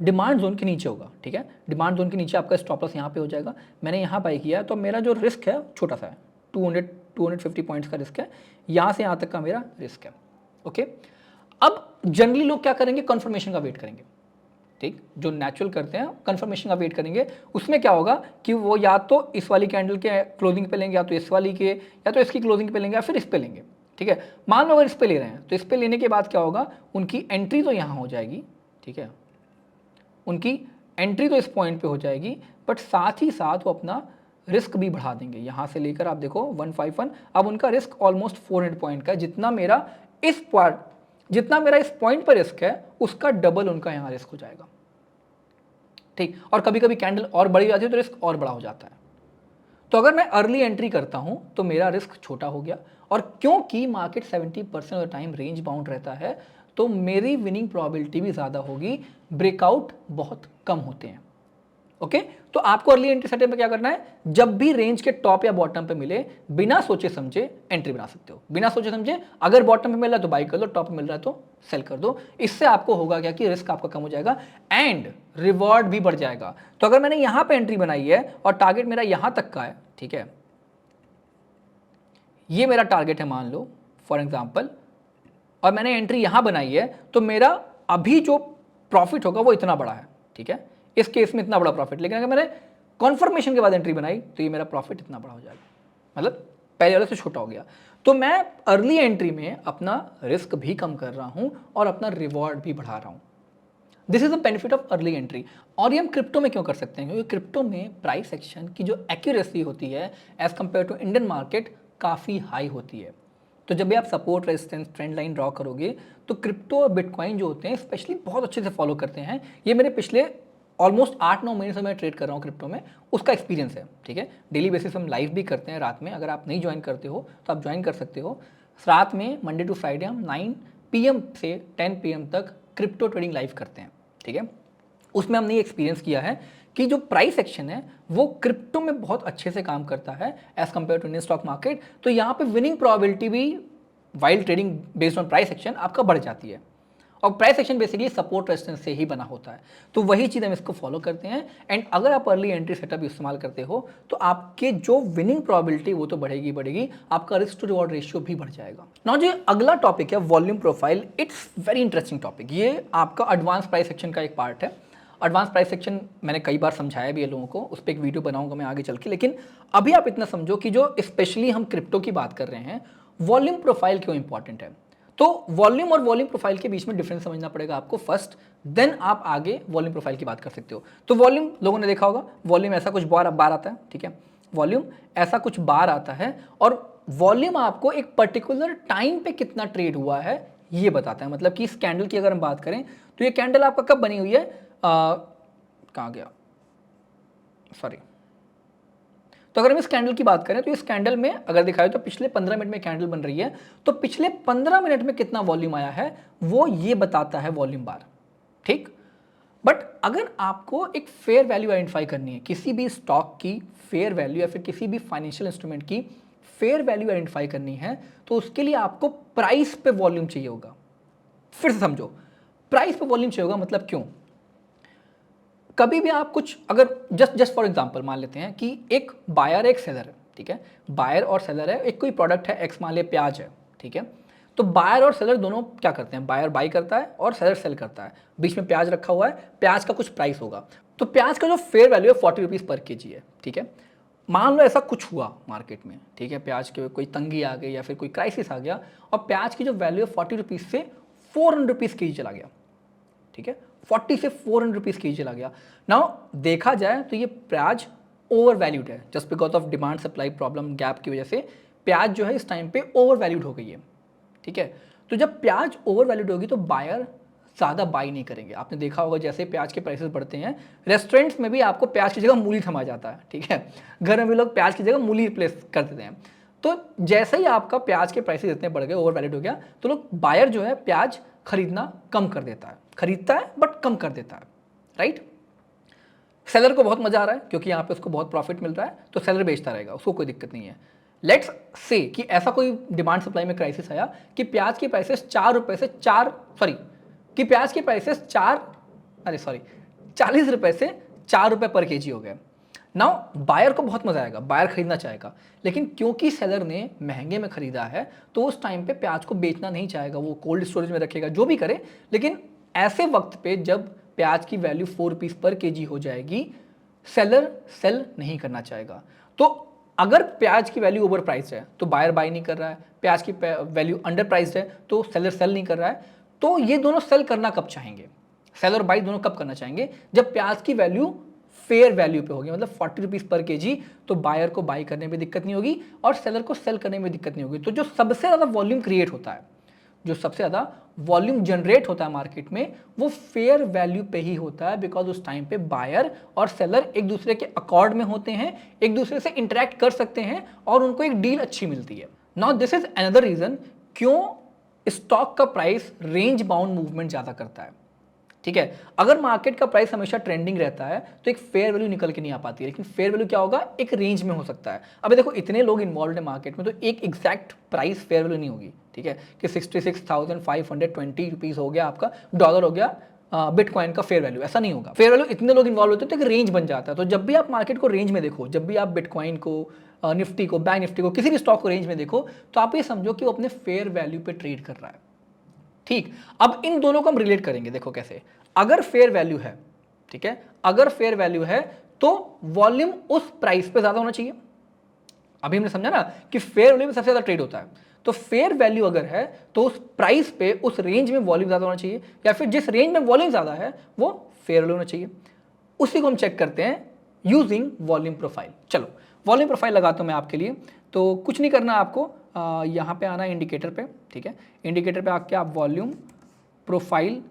डिमांड जोन के नीचे होगा, ठीक है, डिमांड जोन के नीचे आपका स्टॉप लॉस यहाँ पे हो जाएगा। मैंने यहाँ बाई किया तो मेरा जो रिस्क है छोटा सा है, 250 पॉइंट्स का रिस्क है, यहाँ से यहाँ तक का मेरा रिस्क है। ओके, अब जनरली लोग क्या करेंगे, कंफर्मेशन का वेट करेंगे, ठीक, जो नेचुरल करते हैं कंफर्मेशन का वेट करेंगे। उसमें क्या होगा कि वो या तो इस वाली कैंडल के क्लोजिंग पे लेंगे, या तो इस वाली के, या तो इसकी क्लोजिंग पे लेंगे, या फिर इस पे लेंगे, ठीक है। मान लो अगर इस पे ले रहे हैं तो इस पे लेने के बाद क्या होगा, उनकी एंट्री तो यहाँ हो जाएगी, ठीक है, उनकी एंट्री तो इस पॉइंट पे हो जाएगी, बट साथ ही साथ वो अपना रिस्क भी बढ़ा देंगे। यहाँ से लेकर आप देखो 151, अब उनका रिस्क ऑलमोस्ट 400 पॉइंट का है। जितना मेरा इस पॉइंट पर रिस्क है उसका डबल उनका यहाँ रिस्क हो जाएगा, ठीक। और कभी कभी कैंडल और बड़ी जाती है तो रिस्क और बड़ा हो जाता है। तो अगर मैं अर्ली एंट्री करता हूं तो मेरा रिस्क छोटा हो गया, और क्योंकि market 70% of the time range bound रहता है तो मेरी विनिंग प्रोबेबिलिटी भी ज़्यादा होगी, ब्रेकआउट बहुत कम होते हैं। ओके, तो आपको अर्ली एंट्री सेटअप में क्या करना है, जब भी रेंज के टॉप या बॉटम पे मिले बिना सोचे समझे एंट्री बना सकते हो, बिना सोचे समझे। अगर बॉटम पे मिल रहा है तो बाई कर लो, टॉप पे मिल रहा है तो सेल कर दो। इससे आपको होगा क्या कि रिस्क आपका कम हो जाएगा एंड रिवॉर्ड भी बढ़ जाएगा। तो अगर मैंने यहां पे एंट्री बनाई है और टारगेट मेरा यहां तक का है, ठीक है, ये मेरा टारगेट है मान लो फॉर एग्जाम्पल, और मैंने एंट्री यहां बनाई है, तो मेरा अभी जो प्रॉफिट होगा वो इतना बड़ा है, ठीक है, इस केस में इतना बड़ा प्रॉफिट। लेकिन अगर मैंने कॉन्फर्मेशन के बाद एंट्री बनाई तो ये मेरा प्रॉफिट इतना बड़ा हो जाएगा, मतलब पहले वाले से छोटा हो गया। तो मैं अर्ली एंट्री में अपना रिस्क भी कम कर रहा हूं और अपना रिवॉर्ड भी बढ़ा रहा हूं। This is the benefit of early entry. और ये हम क्रिप्टो में क्यों कर सकते हैं, क्योंकि क्रिप्टो में प्राइस एक्शन की जो एक्यूरेसी होती है as compare to Indian market काफ़ी हाई होती है। तो जब भी आप support, resistance, trend line draw करोगे तो क्रिप्टो और बिटकॉइन जो होते हैं स्पेशली बहुत अच्छे से फॉलो करते हैं। ये मेरे पिछले ऑलमोस्ट 8-9 महीने से मैं ट्रेड कर रहा हूँ क्रिप्टो में, उसका एक्सपीरियंस है, ठीक है। डेली बेसिस हम लाइव भी करते हैं रात में, अगर आप नहीं ज्वाइन करते हो तो आप ज्वाइन कर सकते हो। रात में मंडे टू फ्राइडे हम 9 PM से 10 PM तक क्रिप्टो ट्रेडिंग लाइव करते हैं, ठीक है। उसमें हमने ये एक्सपीरियंस किया है कि जो प्राइस एक्शन है वो क्रिप्टो में बहुत अच्छे से काम करता है as compare to Indian stock market. तो यहाँ पे विनिंग प्रोबेबिलिटी भी while trading based on price action आपका बढ़ जाती है। और price action basically support resistance से ही बना होता है, तो वही चीज़ हम इसको फॉलो करते हैं। एंड अगर आप अर्ली एंट्री सेटअप इस्तेमाल करते हो तो आपके जो विनिंग प्रोबेबिलिटी वो तो बढ़ेगी, आपका रिस्क टू रिवॉर्ड रेशियो भी बढ़ जाएगा। नाउ जो अगला टॉपिक है volume profile, it's very interesting topic. ये आपका एडवांस प्राइस एक्शन का एक पार्ट है। एडवांस प्राइस सेक्शन मैंने कई बार समझाया भी है लोगों को, उस पर एक वीडियो बनाऊंगा मैं आगे चल के। लेकिन अभी आप इतना समझो कि जो स्पेशली हम क्रिप्टो की बात कर रहे हैं, वॉल्यूम प्रोफाइल क्यों इंपॉर्टेंट है। तो वॉल्यूम और वॉल्यूम प्रोफाइल के बीच में डिफरेंस समझना पड़ेगा आपको फर्स्ट, देन आप आगे वॉल्यूम प्रोफाइल की बात कर सकते हो। तो वॉल्यूम लोगों ने देखा होगा, वॉल्यूम ऐसा कुछ बार आता है, ठीक है, वॉल्यूम ऐसा कुछ बार आता है, और वॉल्यूम आपको एक पर्टिकुलर टाइम पे कितना ट्रेड हुआ है ये बताता है। मतलब कि इस कैंडल की अगर हम बात करें तो ये कैंडल आपका कब बनी हुई है, कहाँ गया, सॉरी। तो अगर हम इस कैंडल की बात करें तो इस कैंडल में अगर दिखाए तो पिछले 15 मिनट में कैंडल बन रही है, तो पिछले 15 मिनट में कितना वॉल्यूम आया है वो ये बताता है वॉल्यूम बार, ठीक। बट अगर आपको एक फेयर वैल्यू आइडेंटिफाई करनी है, किसी भी स्टॉक की फेयर वैल्यू या फिर किसी भी फाइनेंशियल इंस्ट्रूमेंट की फेयर वैल्यू आइडेंटिफाई करनी है, तो उसके लिए आपको प्राइस पे वॉल्यूम चाहिए होगा। फिर से समझो, प्राइस पे वॉल्यूम चाहिए होगा, मतलब क्यों? कभी भी आप कुछ अगर जस्ट फॉर एग्जांपल मान लेते हैं कि एक बायर एक सेलर है, ठीक है, बायर और सेलर है, एक कोई प्रोडक्ट है एक्स, मान लिया प्याज है, ठीक है, तो बायर और सेलर दोनों क्या करते हैं, बायर बाई करता है और सेलर सेल करता है, बीच में प्याज रखा हुआ है, प्याज का कुछ प्राइस होगा, तो प्याज का जो फेयर वैल्यू है 40 रुपीज़ पर केजी है, ठीक है। मान लो ऐसा कुछ हुआ मार्केट में, ठीक है, प्याज के कोई तंगी आ गई या फिर कोई क्राइसिस आ गया और प्याज की जो वैल्यू है 40 रुपीज़ से 400 रुपीज़ केजी चला गया, ठीक है, 40 से 400 रुपीज़ केजी चला गया। नाउ देखा जाए तो ये प्याज ओवर वैल्यूड है, just because of demand supply problem gap की वजह से प्याज जो है इस टाइम पे ओवर वैल्यूड हो गई है, ठीक है। तो जब प्याज ओवर वैल्यूड होगी तो बायर ज़्यादा बाई नहीं करेंगे। आपने देखा होगा जैसे प्याज के प्राइसेस बढ़ते हैं, रेस्टोरेंट्स में भी आपको प्याज की जगह मूली थमा जाता है, ठीक है, घर में भी लोग प्याज की जगह मूली रिप्लेस कर देते हैं। तो जैसे ही आपका प्याज के प्राइसेस इतने बढ़ गए, ओवर वैल्यूड हो गया, तो लोग बायर जो है प्याज खरीदना कम कर देता है, खरीदता है बट कम कर देता है, राइट। सेलर को बहुत मजा आ रहा है क्योंकि यहाँ पे उसको बहुत प्रॉफिट मिल रहा है, तो सेलर बेचता रहेगा, उसको कोई दिक्कत नहीं है। लेट्स से कि ऐसा कोई डिमांड सप्लाई में क्राइसिस आया कि प्याज की प्राइसेस 4 रुपए से 4 सॉरी कि प्याज की प्राइसेस 40 रुपए से 4 रुपए पर केजी हो गए। नाउ बायर को बहुत मजा आएगा, बायर खरीदना चाहेगा, लेकिन क्योंकि सेलर ने महंगे में खरीदा है तो उस टाइम पे प्याज को बेचना नहीं चाहेगा, वो कोल्ड स्टोरेज में रखेगा, जो भी करे। लेकिन ऐसे वक्त पे जब प्याज की वैल्यू 4 रुपीज़ पर केजी हो जाएगी, सेलर सेल नहीं करना चाहेगा। तो अगर प्याज की वैल्यू ओवर प्राइस है तो बायर बाय नहीं कर रहा है, प्याज की वैल्यू अंडर प्राइस है तो सेलर सेल नहीं कर रहा है। तो ये दोनों सेल करना कब चाहेंगे, सेल और बाई दोनों कब करना चाहेंगे, जब प्याज की वैल्यू फेयर वैल्यू पे होगी, मतलब 40 रुपीज़ पर केजी, तो बायर को बाई करने में दिक्कत नहीं होगी और सेलर को सेल करने में दिक्कत नहीं होगी। तो जो सबसे ज़्यादा वॉल्यूम क्रिएट होता है, जो सबसे ज़्यादा वॉल्यूम जनरेट होता है मार्केट में, वो फेयर वैल्यू पे ही होता है, बिकॉज उस टाइम पे बायर और सेलर एक दूसरे के अकॉर्ड में होते हैं, एक दूसरे से इंटरेक्ट कर सकते हैं और उनको एक डील अच्छी मिलती है। Now this is another reason क्यों स्टॉक का प्राइस रेंज बाउंड मूवमेंट ज़्यादा करता है, ठीक है। अगर मार्केट का प्राइस हमेशा ट्रेंडिंग रहता है तो एक फेयर वैल्यू निकल के नहीं आ पाती है, लेकिन फेयर वैल्यू क्या होगा, एक रेंज में हो सकता है। अभी देखो इतने लोग इन्वॉल्व है मार्केट में, तो एक एग्जैक्ट प्राइस फेयर वैल्यू नहीं होगी, ठीक है, कि 66,520 रुपीज़ हो गया आपका, डॉलर हो गया बिटकॉइन का फेयर वैल्यू, ऐसा नहीं होगा। फेयर वैल्यू इतने लोग इन्वॉल्व होते हैं तो एक रेंज बन जाता है। तो जब भी आप मार्केट को रेंज में देखो, जब भी आप बिटकॉइन को, निफ्टी को, बैंक निफ्टी को, किसी भी स्टॉक को रेंज में देखो, तो आप ये समझो कि वो अपने फेयर वैल्यू पे ट्रेड कर रहा है, ठीक। अब इन दोनों को हम रिलेट करेंगे, देखो कैसे। अगर फेयर वैल्यू है, ठीक है, अगर फेयर वैल्यू है तो वॉल्यूम उस प्राइस पे ज्यादा होना चाहिए। अभी हमने समझा ना कि फेयर वैल्यू में सबसे ज्यादा ट्रेड होता है, तो फेयर वैल्यू अगर है तो उस प्राइस पे, उस रेंज में वॉल्यूम ज्यादा होना चाहिए, या फिर जिस रेंज में वॉल्यूम ज्यादा है वो फेयर वैल्यू होना चाहिए। उसी को हम चेक करते हैं यूजिंग वॉल्यूम प्रोफाइल। चलो वॉल्यूम प्रोफाइल लगाता हूं मैं आपके लिए। तो कुछ नहीं करना आपको, यहाँ पे आना है इंडिकेटर पे, ठीक है, इंडिकेटर पे आके आप वॉल्यूम प्रोफाइल,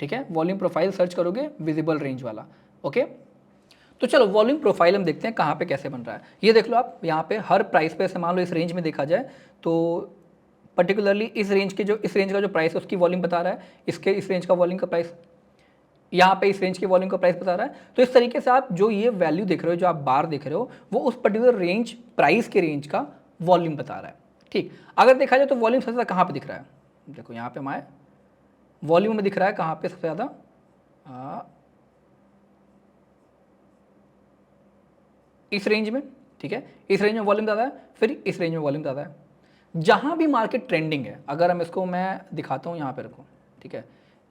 ठीक है, वॉल्यूम प्रोफाइल सर्च करोगे, विजिबल रेंज वाला, ओके। तो चलो वॉल्यूम प्रोफाइल हम देखते हैं कहाँ पे कैसे बन रहा है। ये देख लो आप, यहाँ पे हर प्राइस पे से मान लो इस रेंज में देखा जाए तो पर्टिकुलरली इस रेंज का जो प्राइस है उसकी वॉल्यूम बता रहा है, इसके इस रेंज का वॉल्यूम का प्राइस, यहाँ पे इस रेंज के वॉल्यूम का प्राइस बता रहा है। तो इस तरीके से आप जो ये वैल्यू देख रहे हो, जो आप बार देख रहे हो, वो उस पर्टिकुलर रेंज, प्राइस के रेंज का वॉल्यूम बता रहा है, ठीक। अगर देखा जाए तो वॉल्यूम सबसे ज़्यादा कहाँ पे दिख रहा है, देखो यहाँ पे हमारे वॉल्यूम में दिख रहा है कहाँ पे सबसे ज़्यादा, इस रेंज में, ठीक है, इस रेंज में वॉल्यूम ज़्यादा है, फिर इस रेंज में वॉल्यूम ज़्यादा है। जहाँ भी मार्केट ट्रेंडिंग है, अगर हम इसको मैं दिखाता हूँ यहाँ पे रखो, ठीक है,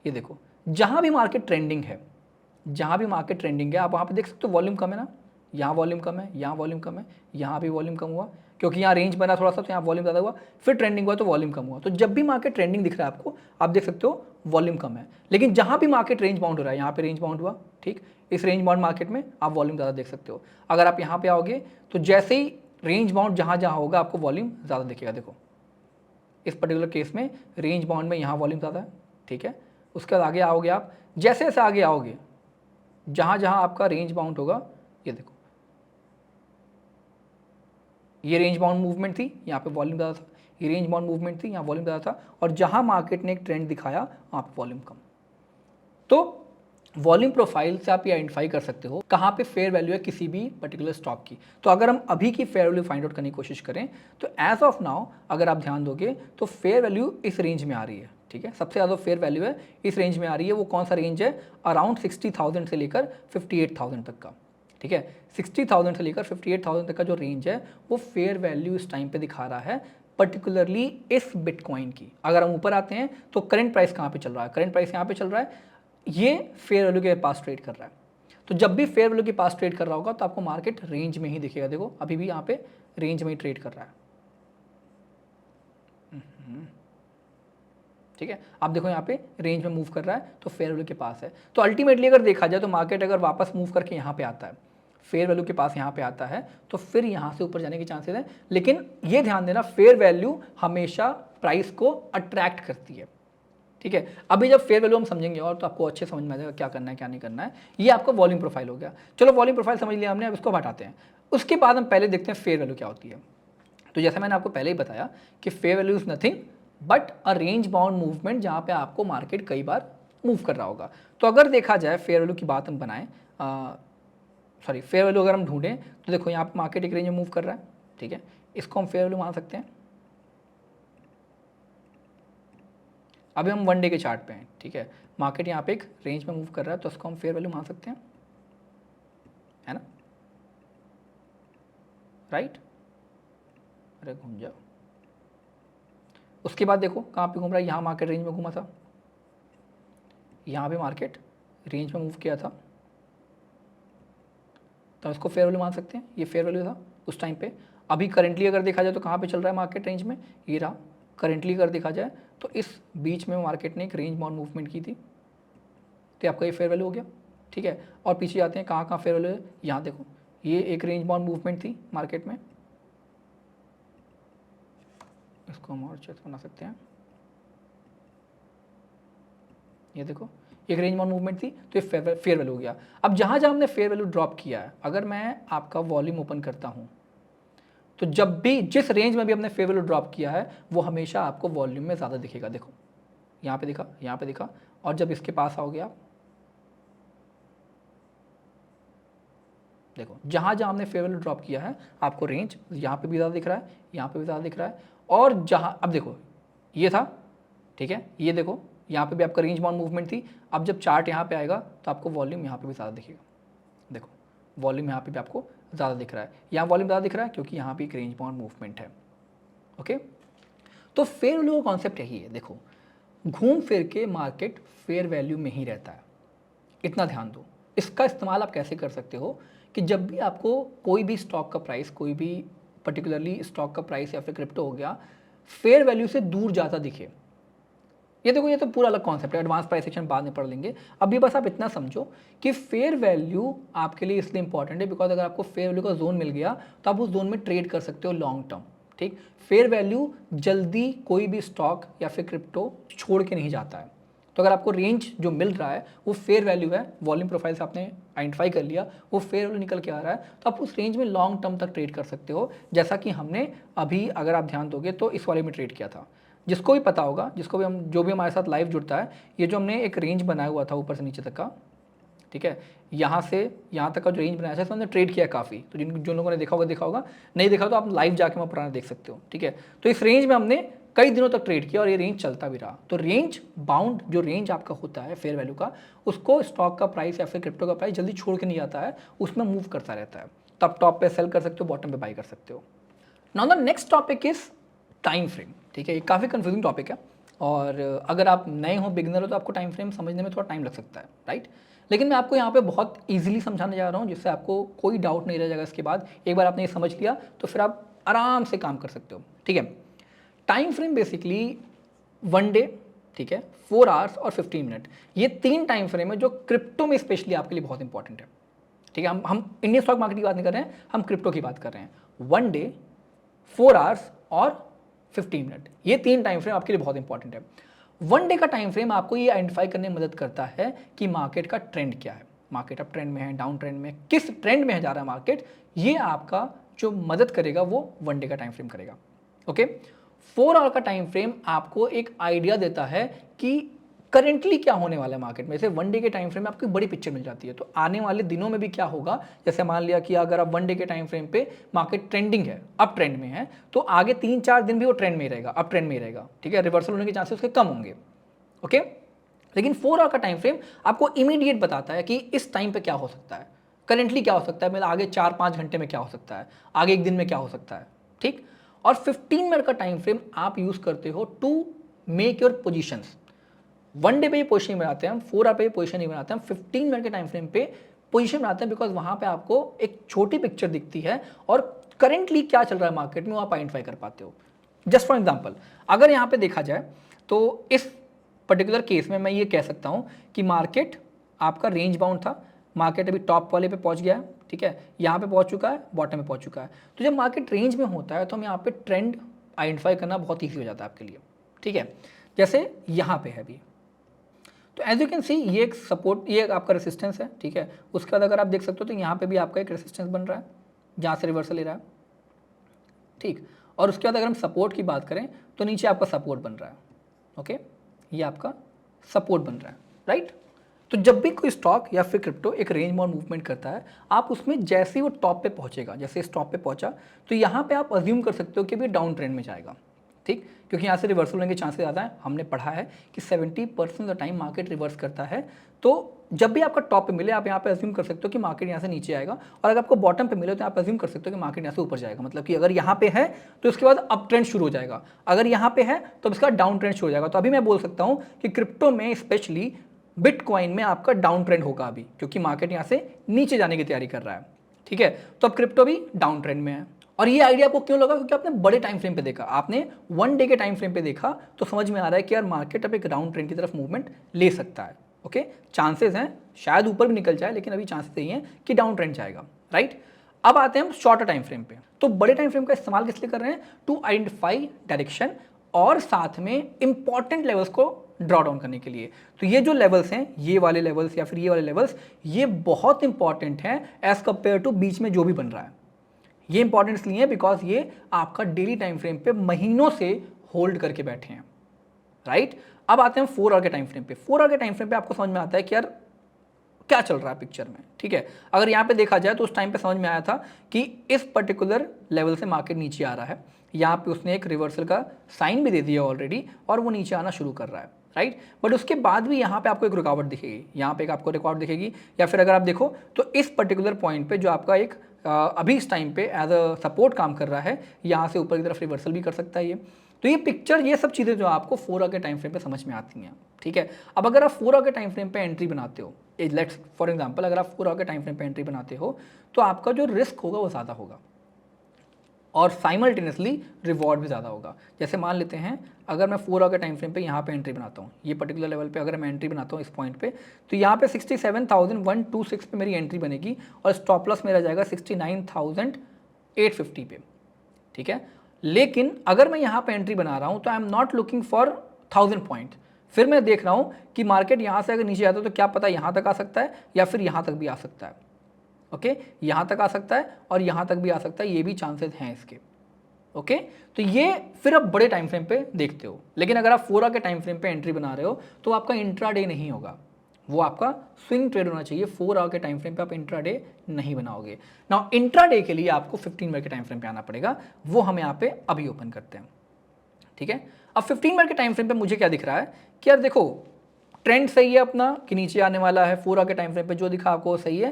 ये देखो, जहाँ भी मार्केट ट्रेंडिंग है, जहाँ भी मार्केट ट्रेंडिंग है, आप वहाँ पे देख सकते हो वॉल्यूम कम है ना, यहाँ वॉल्यूम कम है, यहाँ वॉल्यूम कम है, यहाँ भी वॉल्यूम कम हुआ, क्योंकि यहाँ रेंज बना थोड़ा सा, तो यहाँ वॉल्यूम ज़्यादा हुआ, फिर ट्रेंडिंग हुआ तो वॉल्यूम कम हुआ। तो जब भी मार्केट ट्रेंडिंग दिख रहा है आपको, आप देख सकते हो वॉल्यूम कम है। लेकिन जहाँ भी मार्केट रेंज बाउंड हो रहा है, यहाँ पे रेंज बाउंड हुआ, ठीक, इस रेंज बाउंड मार्केट में आप वॉल्यूम ज़्यादा देख सकते हो। अगर आप यहाँ पे आओगे तो जैसे ही रेंज बाउंड जहाँ जहाँ होगा आपको वॉल्यूम ज़्यादा दिखेगा। देखो इस पर्टिकुलर केस में रेंज बाउंड में यहाँ वॉल्यूम ज़्यादा है, ठीक है। उसके बाद आगे आओगे आप, जैसे जैसे आगे आओगे, जहाँ जहाँ आपका रेंज बाउंड होगा, ये देखो ये रेंज बाउंड मूवमेंट थी, यहाँ पे वॉल्यूम ज़्यादा था, ये रेंज बाउंड मूवमेंट थी, यहाँ वॉल्यूम ज़्यादा था, और जहाँ मार्केट ने एक ट्रेंड दिखाया वहाँ पे वॉल्यूम कम। तो वॉल्यूम प्रोफाइल से आप ये आइडेंटिफाई कर सकते हो कहाँ पे फेयर वैल्यू है किसी भी पर्टिकुलर स्टॉक की। तो अगर हम अभी की फेयर वैल्यू फाइंड आउट करने की कोशिश करें तो एज ऑफ नाउ अगर आप ध्यान दोगे तो फेयर वैल्यू इस रेंज में आ रही है, ठीक है, सबसे ज़्यादा फेयर वैल्यू है इस रेंज में आ रही है। वो कौन सा रेंज है? अराउंड 60,000 से लेकर 58,000 तक का, ठीक है। 60,000 से लेकर 58,000 तक का जो रेंज है वो फेयर वैल्यू इस टाइम पे दिखा रहा है, पर्टिकुलरली इस बिटकॉइन की। अगर हम ऊपर आते हैं तो करंट प्राइस कहाँ पे चल रहा है? करंट प्राइस यहाँ पे चल रहा है, ये फेयर वैल्यू के पास ट्रेड कर रहा है। तो जब भी फेयर वैल्यू के पास ट्रेड कर रहा होगा तो आपको मार्केट रेंज में ही दिखेगा। देखो अभी भी यहाँ पे रेंज में ही ट्रेड कर रहा है, ठीक है। आप देखो यहाँ पे रेंज में मूव कर रहा है तो फेयर वैल्यू के पास है। तो अल्टीमेटली अगर देखा जाए तो मार्केट अगर वापस मूव करके यहाँ पे आता है, फेयर वैल्यू के पास यहाँ पे आता है, तो फिर यहाँ से ऊपर जाने के चांसेस हैं। लेकिन ये ध्यान देना, फेयर वैल्यू हमेशा प्राइस को अट्रैक्ट करती है, ठीक है। अभी जब फेयर वैल्यू हम समझेंगे और तो आपको अच्छे समझ में आ जाएगा क्या करना है क्या नहीं करना है। ये आपका वॉल्यूम प्रोफाइल हो गया। चलो वॉल्यूम प्रोफाइल समझ लिया हमने, अब इसको हटाते हैं। उसके बाद हम पहले देखते हैं फेयर वैल्यू क्या होती है। तो जैसा मैंने आपको पहले ही बताया कि fair value is nothing but a range bound movement, जहाँ पे आपको मार्केट कई बार मूव कर रहा होगा। तो अगर देखा जाए फेयर वैल्यू की बात हम बनाएं, फेयर वैल्यू अगर हम ढूंढें तो देखो यहाँ पे मार्केट एक रेंज में मूव कर रहा है, ठीक है। इसको हम फेयर वैल्यू मान सकते हैं। अभी हम वन डे के चार्ट पे हैं, ठीक है। मार्केट यहाँ पे एक रेंज में मूव कर रहा है तो उसको हम फेयर वैल्यू मान सकते हैं, है ना, राइट। अरे घूम जाओ। उसके बाद देखो कहाँ पे घूम रहा है, यहाँ मार्केट रेंज में घूमा था, यहाँ पे मार्केट रेंज में मूव किया था, तो इसको फेयर वैल्यू मान सकते हैं। ये फेयर वैल्यू था उस टाइम पे। अभी करंटली अगर देखा जाए तो कहाँ पे चल रहा है मार्केट रेंज में, ये रहा। करंटली अगर देखा जाए तो इस बीच में मार्केट ने एक रेंज बाउंड मूवमेंट की थी, तो आपका ये फेयर वैल्यू हो गया, ठीक है। और पीछे जाते हैं, कहाँ कहाँ फेयर वैल्यू है, यहाँ देखो ये एक रेंज बाउंड मूवमेंट थी मार्केट में, इसको हम और अच्छे से बना सकते हैं। ये देखो एक रेंज बाउंड मूवमेंट थी, तो ये फेयर वैल्यू हो गया। अब जहाँ जहाँ हमने फेयर वैल्यू ड्रॉप किया है, अगर मैं आपका वॉल्यूम ओपन करता हूँ तो जब भी जिस रेंज में भी हमने फेयर वैल्यू ड्रॉप किया है वो हमेशा आपको वॉल्यूम में ज़्यादा दिखेगा। देखो यहाँ पे दिखा, यहाँ पे दिखा, और जब इसके पास आओगे आप देखो जहाँ जहाँ हमने फेयर वैल्यू ड्रॉप किया है आपको रेंज यहाँ पे भी ज़्यादा दिख रहा है, यहाँ पे भी ज़्यादा दिख रहा है। और जहाँ अब देखो ये था, ठीक है, ये देखो यहाँ पे भी आपका रेंज बाउंड मूवमेंट थी। अब जब चार्ट यहाँ पे आएगा तो आपको वॉल्यूम यहाँ पे भी ज़्यादा दिखेगा। देखो वॉल्यूम यहाँ पे भी आपको ज़्यादा दिख रहा है, यहाँ वॉल्यूम ज़्यादा दिख रहा है क्योंकि यहाँ पे एक रेंज बाउंड मूवमेंट है। ओके, तो फेयर वैल्यू का कॉन्सेप्ट यही है। देखो घूम फिर के मार्केट फेयर वैल्यू में ही रहता है, इतना ध्यान दो। इसका इस्तेमाल आप कैसे कर सकते हो कि जब भी आपको कोई भी स्टॉक का प्राइस, कोई भी पर्टिकुलरली स्टॉक का प्राइस या फिर क्रिप्टो हो गया, फेयर वैल्यू से दूर जाता दिखे। ये देखो ये तो पूरा अलग कॉन्सेप्ट है, एडवांस प्राइस एक्शन बाद में पढ़ लेंगे। अभी बस आप इतना समझो कि फेयर वैल्यू आपके लिए इसलिए इंपॉर्टेंट है बिकॉज अगर आपको फेयर वैल्यू का जोन मिल गया तो आप उस जोन में ट्रेड कर सकते हो लॉन्ग टर्म, ठीक। फेयर वैल्यू जल्दी कोई भी स्टॉक या फिर क्रिप्टो छोड़ के नहीं जाता है। तो अगर आपको रेंज जो मिल रहा है वो फेयर वैल्यू है, वॉल्यूम प्रोफाइल से आपने आइडेंटिफाई कर लिया, वो फेयर वैल्यू निकल के आ रहा है, तो आप उस रेंज में लॉन्ग टर्म तक ट्रेड कर सकते हो। जैसा कि हमने अभी अगर आप ध्यान दोगे तो इस वाले में ट्रेड किया था। जिसको भी पता होगा, जिसको भी हम जो भी हमारे साथ लाइव जुड़ता है, ये जो हमने एक रेंज बनाया हुआ था ऊपर से नीचे तक का, ठीक है, यहाँ से यहाँ तक का जो रेंज बनाया था हमने ट्रेड किया काफ़ी। तो जिन लोगों ने देखा होगा, नहीं देखा तो आप लाइव जाके वहाँ पुराना देख सकते हो, ठीक है। तो इस रेंज में हमने कई दिनों तक ट्रेड किया और ये रेंज चलता भी रहा। तो रेंज बाउंड जो रेंज आपका होता है फेयर वैल्यू का, उसको स्टॉक का प्राइस या फिर क्रिप्टो का प्राइस जल्दी छोड़ के नहीं जाता है, उसमें मूव करता रहता है। तो आप टॉप पे सेल कर सकते हो, बॉटम पे बाई कर सकते हो। Now the next topic is time frame, ठीक है। ये काफ़ी कंफ्यूजिंग टॉपिक है और अगर आप नए हो, बिगिनर हो, तो आपको टाइम फ्रेम समझने में थोड़ा टाइम लग सकता है, राइट। लेकिन मैं आपको यहाँ पे बहुत इजीली समझाने जा रहा हूँ जिससे आपको कोई डाउट नहीं रह जाएगा। इसके बाद एक बार आपने ये समझ लिया तो फिर आप आराम से काम कर सकते हो, ठीक है। Time frame basically one day, ठीक है, 4 आवर्स और 15 मिनट, ये 3 टाइम फ्रेम है जो क्रिप्टो में स्पेशली आपके लिए बहुत इंपॉर्टेंट है, ठीक है। हम इंडियन स्टॉक मार्केट की बात नहीं कर रहे हैं, हम क्रिप्टो की बात कर रहे हैं। वन डे, 4 आवर्स और 15 मिनट, ये 3 टाइम फ्रेम आपके लिए बहुत इंपॉर्टेंट है। वन डे का टाइम फ्रेम आपको ये आइडेंटिफाई करने में मदद करता है कि मार्केट का ट्रेंड क्या है, मार्केट अप ट्रेंड में है, डाउन ट्रेंड में, किस ट्रेंड में जा रहा है मार्केट, ये आपका जो मदद करेगा वो वन डे का टाइम फ्रेम करेगा। ओके, 4 आवर का टाइम फ्रेम आपको एक आइडिया देता है कि करेंटली क्या होने वाला है मार्केट में। जैसे वन डे के टाइम फ्रेम में आपको एक बड़ी पिक्चर मिल जाती है, तो आने वाले दिनों में भी क्या होगा। जैसे मान लिया कि अगर आप वन डे के टाइम फ्रेम पे मार्केट ट्रेंडिंग है, अप ट्रेंड में है, तो आगे 3-4 दिन भी वो ट्रेंड में ही रहेगा, अप ट्रेंड में ही रहेगा, ठीक है। रिवर्सल होने के चांसेस उसके कम होंगे, ओके। लेकिन 4 आवर का टाइम फ्रेम आपको इमीडिएट बताता है कि इस टाइम पे क्या हो सकता है, करेंटली क्या हो सकता है, मतलब आगे 4-5 घंटे में क्या हो सकता है, आगे एक दिन में क्या हो सकता है, ठीक। और 15 मिनट का टाइम फ्रेम आप यूज करते हो to make your positions. 1 day पे ये पोजिशन नहीं बनाते हैं हम, 4 आवर पे ये पोजिशन नहीं बनाते हम, 15 मिनट के टाइम फ्रेम पे पोजिशन बनाते हैं, बिकॉज वहां पे आपको एक छोटी पिक्चर दिखती है और करेंटली क्या चल रहा है मार्केट में वो आप आइडेंटिफाई कर पाते हो। जस्ट फॉर एग्जाम्पल, अगर यहाँ पे देखा जाए तो इस पर्टिकुलर केस में मैं ये कह सकता हूँ कि मार्केट आपका रेंज बाउंड था, मार्केट अभी टॉप वाले पे पहुँच गया है, ठीक है, यहाँ पे पहुँच चुका है, बॉटम में पहुँच चुका है। तो जब मार्केट रेंज में होता है तो हम यहाँ पे ट्रेंड आइडेंटिफाई करना बहुत ईजी हो जाता है आपके लिए, ठीक है। जैसे यहाँ पे है अभी, तो एज यू कैन सी ये एक सपोर्ट, ये आपका रेसिस्टेंस है, ठीक है। उसके बाद अगर आप देख सकते हो तो यहाँ पे भी आपका एक रेसिस्टेंस बन रहा है जहाँ से रिवर्सल ले रहा है, ठीक। और उसके बाद अगर हम सपोर्ट की बात करें तो नीचे आपका सपोर्ट बन रहा है, ओके, ये आपका सपोर्ट बन रहा है, राइट। तो जब भी कोई स्टॉक या फिर क्रिप्टो एक रेंज बाउंड मूवमेंट करता है, आप उसमें जैसे ही वो टॉप पे पहुंचेगा, जैसे इस टॉप पे पहुंचा तो यहाँ पे आप अज्यूम कर सकते हो कि भी डाउन ट्रेंड में जाएगा, ठीक, क्योंकि यहाँ से रिवर्सल होने के चांसेस ज़्यादा है। हमने पढ़ा है कि 70% of the time market reverse करता है। तो जब भी आपका टॉप पे मिले आप यहाँ पे अज्यूम कर सकते हो कि मार्केट यहाँ से नीचे आएगा, और अगर आपको बॉटम पे मिले तो आप अज्यूम कर सकते हो कि मार्केट यहाँ से ऊपर जाएगा। मतलब कि अगर यहाँ पे है तो उसके बाद अप ट्रेंड शुरू हो जाएगा, अगर यहाँ पे है तो इसका डाउन ट्रेंड शुरू हो जाएगा। तो अभी मैं बोल सकता हूँ कि क्रिप्टो में स्पेशली बिटकॉइन में आपका डाउन ट्रेंड होगा अभी, क्योंकि मार्केट यहाँ से नीचे जाने की तैयारी कर रहा है, ठीक है। तो अब क्रिप्टो भी डाउन ट्रेंड में है। और ये आइडिया आपको क्यों लगा? क्योंकि आपने बड़े टाइम फ्रेम पे देखा, आपने 1 डे के टाइम फ्रेम पे देखा, तो समझ में आ रहा है कि यार मार्केट अब एक डाउन ट्रेंड की तरफ मूवमेंट ले सकता है, ओके। चांसेस हैं शायद ऊपर भी निकल जाए, लेकिन अभी चांसेस यही हैं कि डाउन ट्रेंड जाएगा, राइट। अब आते हैं हम शॉर्टर टाइम फ्रेम पे। तो बड़े टाइम फ्रेम का इस्तेमाल किस लिए कर रहे हैं? टू आइडेंटिफाई डायरेक्शन और साथ में इंपॉर्टेंट लेवल्स को ड्रॉ डाउन करने के लिए। तो ये जो लेवल्स हैं, ये वाले लेवल्स या फिर ये वाले लेवल्स, ये बहुत इंपॉर्टेंट हैं एज कंपेयर टू बीच में जो भी बन रहा है। ये इंपॉर्टेंट इसलिए है बिकॉज ये आपका डेली टाइम फ्रेम पे महीनों से होल्ड करके बैठे हैं, राइट। अब आते हैं 4 आवर के टाइम फ्रेम पे। 4 आवर के टाइम फ्रेम पे आपको समझ में आता है कि यार क्या चल रहा है पिक्चर में, ठीक है। अगर यहाँ पे देखा जाए तो उस टाइम पे समझ में आया था कि इस पर्टिकुलर लेवल से मार्केट नीचे आ रहा है, यहाँ पे उसने एक रिवर्सल का साइन भी दे दिया ऑलरेडी और वो नीचे आना शुरू कर रहा है, राइट। बट उसके बाद भी यहाँ पे आपको एक रुकावट दिखेगी, यहाँ पे एक आपको रिकॉर्ड दिखेगी, या फिर अगर आप देखो तो इस पर्टिकुलर पॉइंट पे जो आपका एक अभी इस टाइम पे एज अ सपोर्ट काम कर रहा है, यहाँ से ऊपर की तरफ रिवर्सल भी कर सकता है ये। तो ये पिक्चर, ये सब चीज़ें जो आपको 4 आवर के टाइम फ्रेम पे समझ में आती हैं, ठीक है। अब अगर आप 4 आवर के टाइम फ्रेम पे एंट्री बनाते हो, लेट्स फॉर एग्जांपल अगर आप 4 आवर के टाइम फ्रेम पे एंट्री बनाते हो तो आपका जो रिस्क होगा वो ज़्यादा होगा और साइमल्टेनियसली रिवॉर्ड भी ज़्यादा होगा। जैसे मान लेते हैं अगर मैं 4 आवर के टाइम फ्रेम पे यहाँ पे एंट्री बनाता हूँ, ये पर्टिकुलर लेवल पे अगर मैं एंट्री बनाता हूँ इस पॉइंट पे, तो यहाँ पे 67,126 पे मेरी एंट्री बनेगी और स्टॉप लॉस मेरा जाएगा 69,850 पे, ठीक है। लेकिन अगर मैं यहाँ पे एंट्री बना रहा हूँ तो I am not looking for 1000 point, फिर मैं देख रहा हूँ कि मार्केट यहाँ से अगर नीचे आता है तो क्या पता यहाँ तक आ सकता है या फिर यहाँ तक भी आ सकता है, ओके। यहाँ तक आ सकता है और यहाँ तक भी आ सकता है, ये भी चांसेस हैं इसके, ओके। तो ये फिर आप बड़े टाइम फ्रेम पे देखते हो। लेकिन अगर आप 4 आवर के टाइम फ्रेम पे एंट्री बना रहे हो तो आपका इंट्राडे नहीं होगा, वो आपका स्विंग ट्रेड होना चाहिए। 4 आवर के टाइम फ्रेम पे आप इंट्राडे नहीं बनाओगे। नाउ इंट्राडे के लिए आपको 15 मिनट के टाइम फ्रेम पे आना पड़ेगा, वो हम यहाँ पे अभी ओपन करते हैं, ठीक है। अब 15 मिनट के टाइम फ्रेम पे मुझे क्या दिख रहा है कि यार देखो ट्रेंड सही है अपना कि नीचे आने वाला है, 4 आवर के टाइम फ्रेम पे जो दिखा आपको सही है,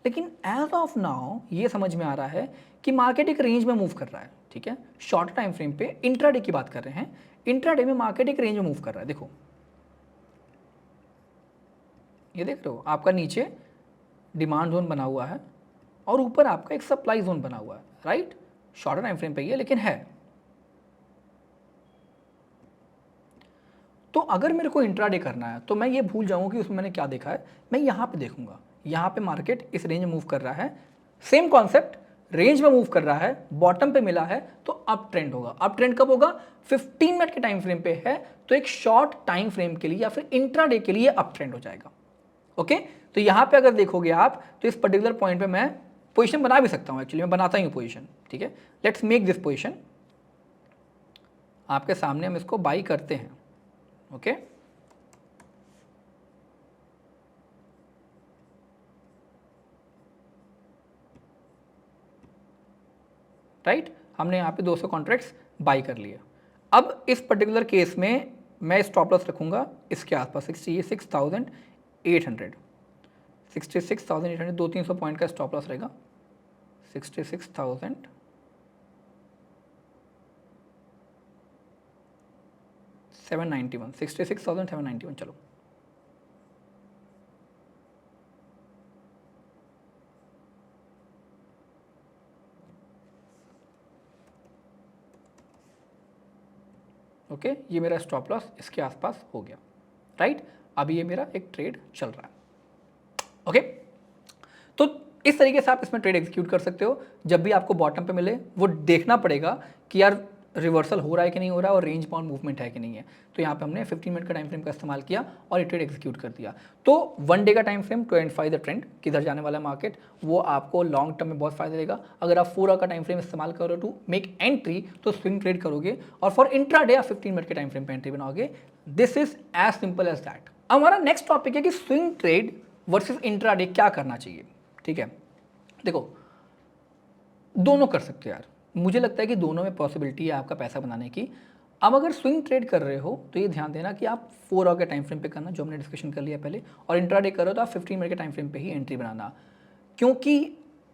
लेकिन एज ऑफ नाउ ये समझ में आ रहा है कि मार्केट एक रेंज में मूव कर रहा है, ठीक है। शॉर्ट टाइम फ्रेम पे इंट्राडे की बात कर रहे हैं, इंट्राडे में मार्केट एक रेंज में मूव कर रहा है। देखो ये देख रहे हो आपका नीचे डिमांड जोन बना हुआ है और ऊपर आपका एक सप्लाई जोन बना हुआ है, राइट। शॉर्ट टाइम फ्रेम पे ये लेकिन है। तो अगर मेरे को इंट्राडे करना है तो मैं ये भूल जाऊंगा कि उसमें मैंने क्या देखा है, मैं यहाँ पे देखूंगा, यहाँ पे मार्केट इस रेंज में मूव कर रहा है, सेम कॉन्सेप्ट, रेंज में मूव कर रहा है, बॉटम पे मिला है तो अप ट्रेंड होगा। अप ट्रेंड कब होगा? 15 मिनट के टाइम फ्रेम पे है तो एक शॉर्ट टाइम फ्रेम के लिए या फिर इंट्राडे के लिए अप ट्रेंड हो जाएगा, ओके। तो यहाँ पे अगर देखोगे आप तो इस पर्टिकुलर पॉइंट पे मैं पोजीशन बना भी सकता हूँ, एक्चुअली मैं बनाता ही हूँ पोजीशन, ठीक है। लेट्स मेक दिस पोजीशन, आपके सामने हम इसको बाई करते हैं, ओके। राइट, हमने यहाँ पे 200 कॉन्ट्रैक्ट्स बाई कर लिए। अब इस पर्टिकुलर केस में मैं स्टॉप लॉस रखूँगा इसके आसपास 66,800, 66,800, 200-300 पॉइंट का स्टॉप लॉस रहेगा। 66,791 चलो। ओके, ये मेरा स्टॉप लॉस इसके आसपास हो गया, राइट। अभी ये मेरा एक ट्रेड चल रहा है। ओके, तो इस तरीके से आप इसमें ट्रेड एग्जीक्यूट कर सकते हो। जब भी आपको बॉटम पे मिले वो देखना पड़ेगा कि यार रिवर्सल हो रहा है कि नहीं हो रहा है और रेंज बाउंड मूवमेंट है कि नहीं है। तो यहाँ पे हमने 15 मिनट का टाइम फ्रेम का इस्तेमाल किया और ये ट्रेड एग्जीक्यूट कर दिया। तो 1 डे का time frame to identify the trend, किधर जाने वाला मार्केट, वो आपको लॉन्ग टर्म में बहुत फायदा देगा। अगर आप 4 आवर का टाइम फ्रेम इस्तेमाल करो टू मेक एंट्री तो स्विंग ट्रेड करोगे, और फॉर इंट्रा डे आप 15 मिनट के टाइम फ्रेम पे एंट्री बनाओगे। This is as simple as that. हमारा नेक्स्ट टॉपिक है कि swing trade versus intraday क्या करना चाहिए। ठीक है, देखो दोनों कर सकते हो यार, मुझे लगता है कि दोनों में पॉसिबिलिटी है आपका पैसा बनाने की। अब अगर स्विंग ट्रेड कर रहे हो तो ये ध्यान देना कि आप 4 आवर के टाइम फ्रेम पे करना, जो हमने डिस्कशन कर लिया पहले, और इंट्राडे कर रहे हो तो आप 15 मिनट के टाइम फ्रेम पे ही एंट्री बनाना। क्योंकि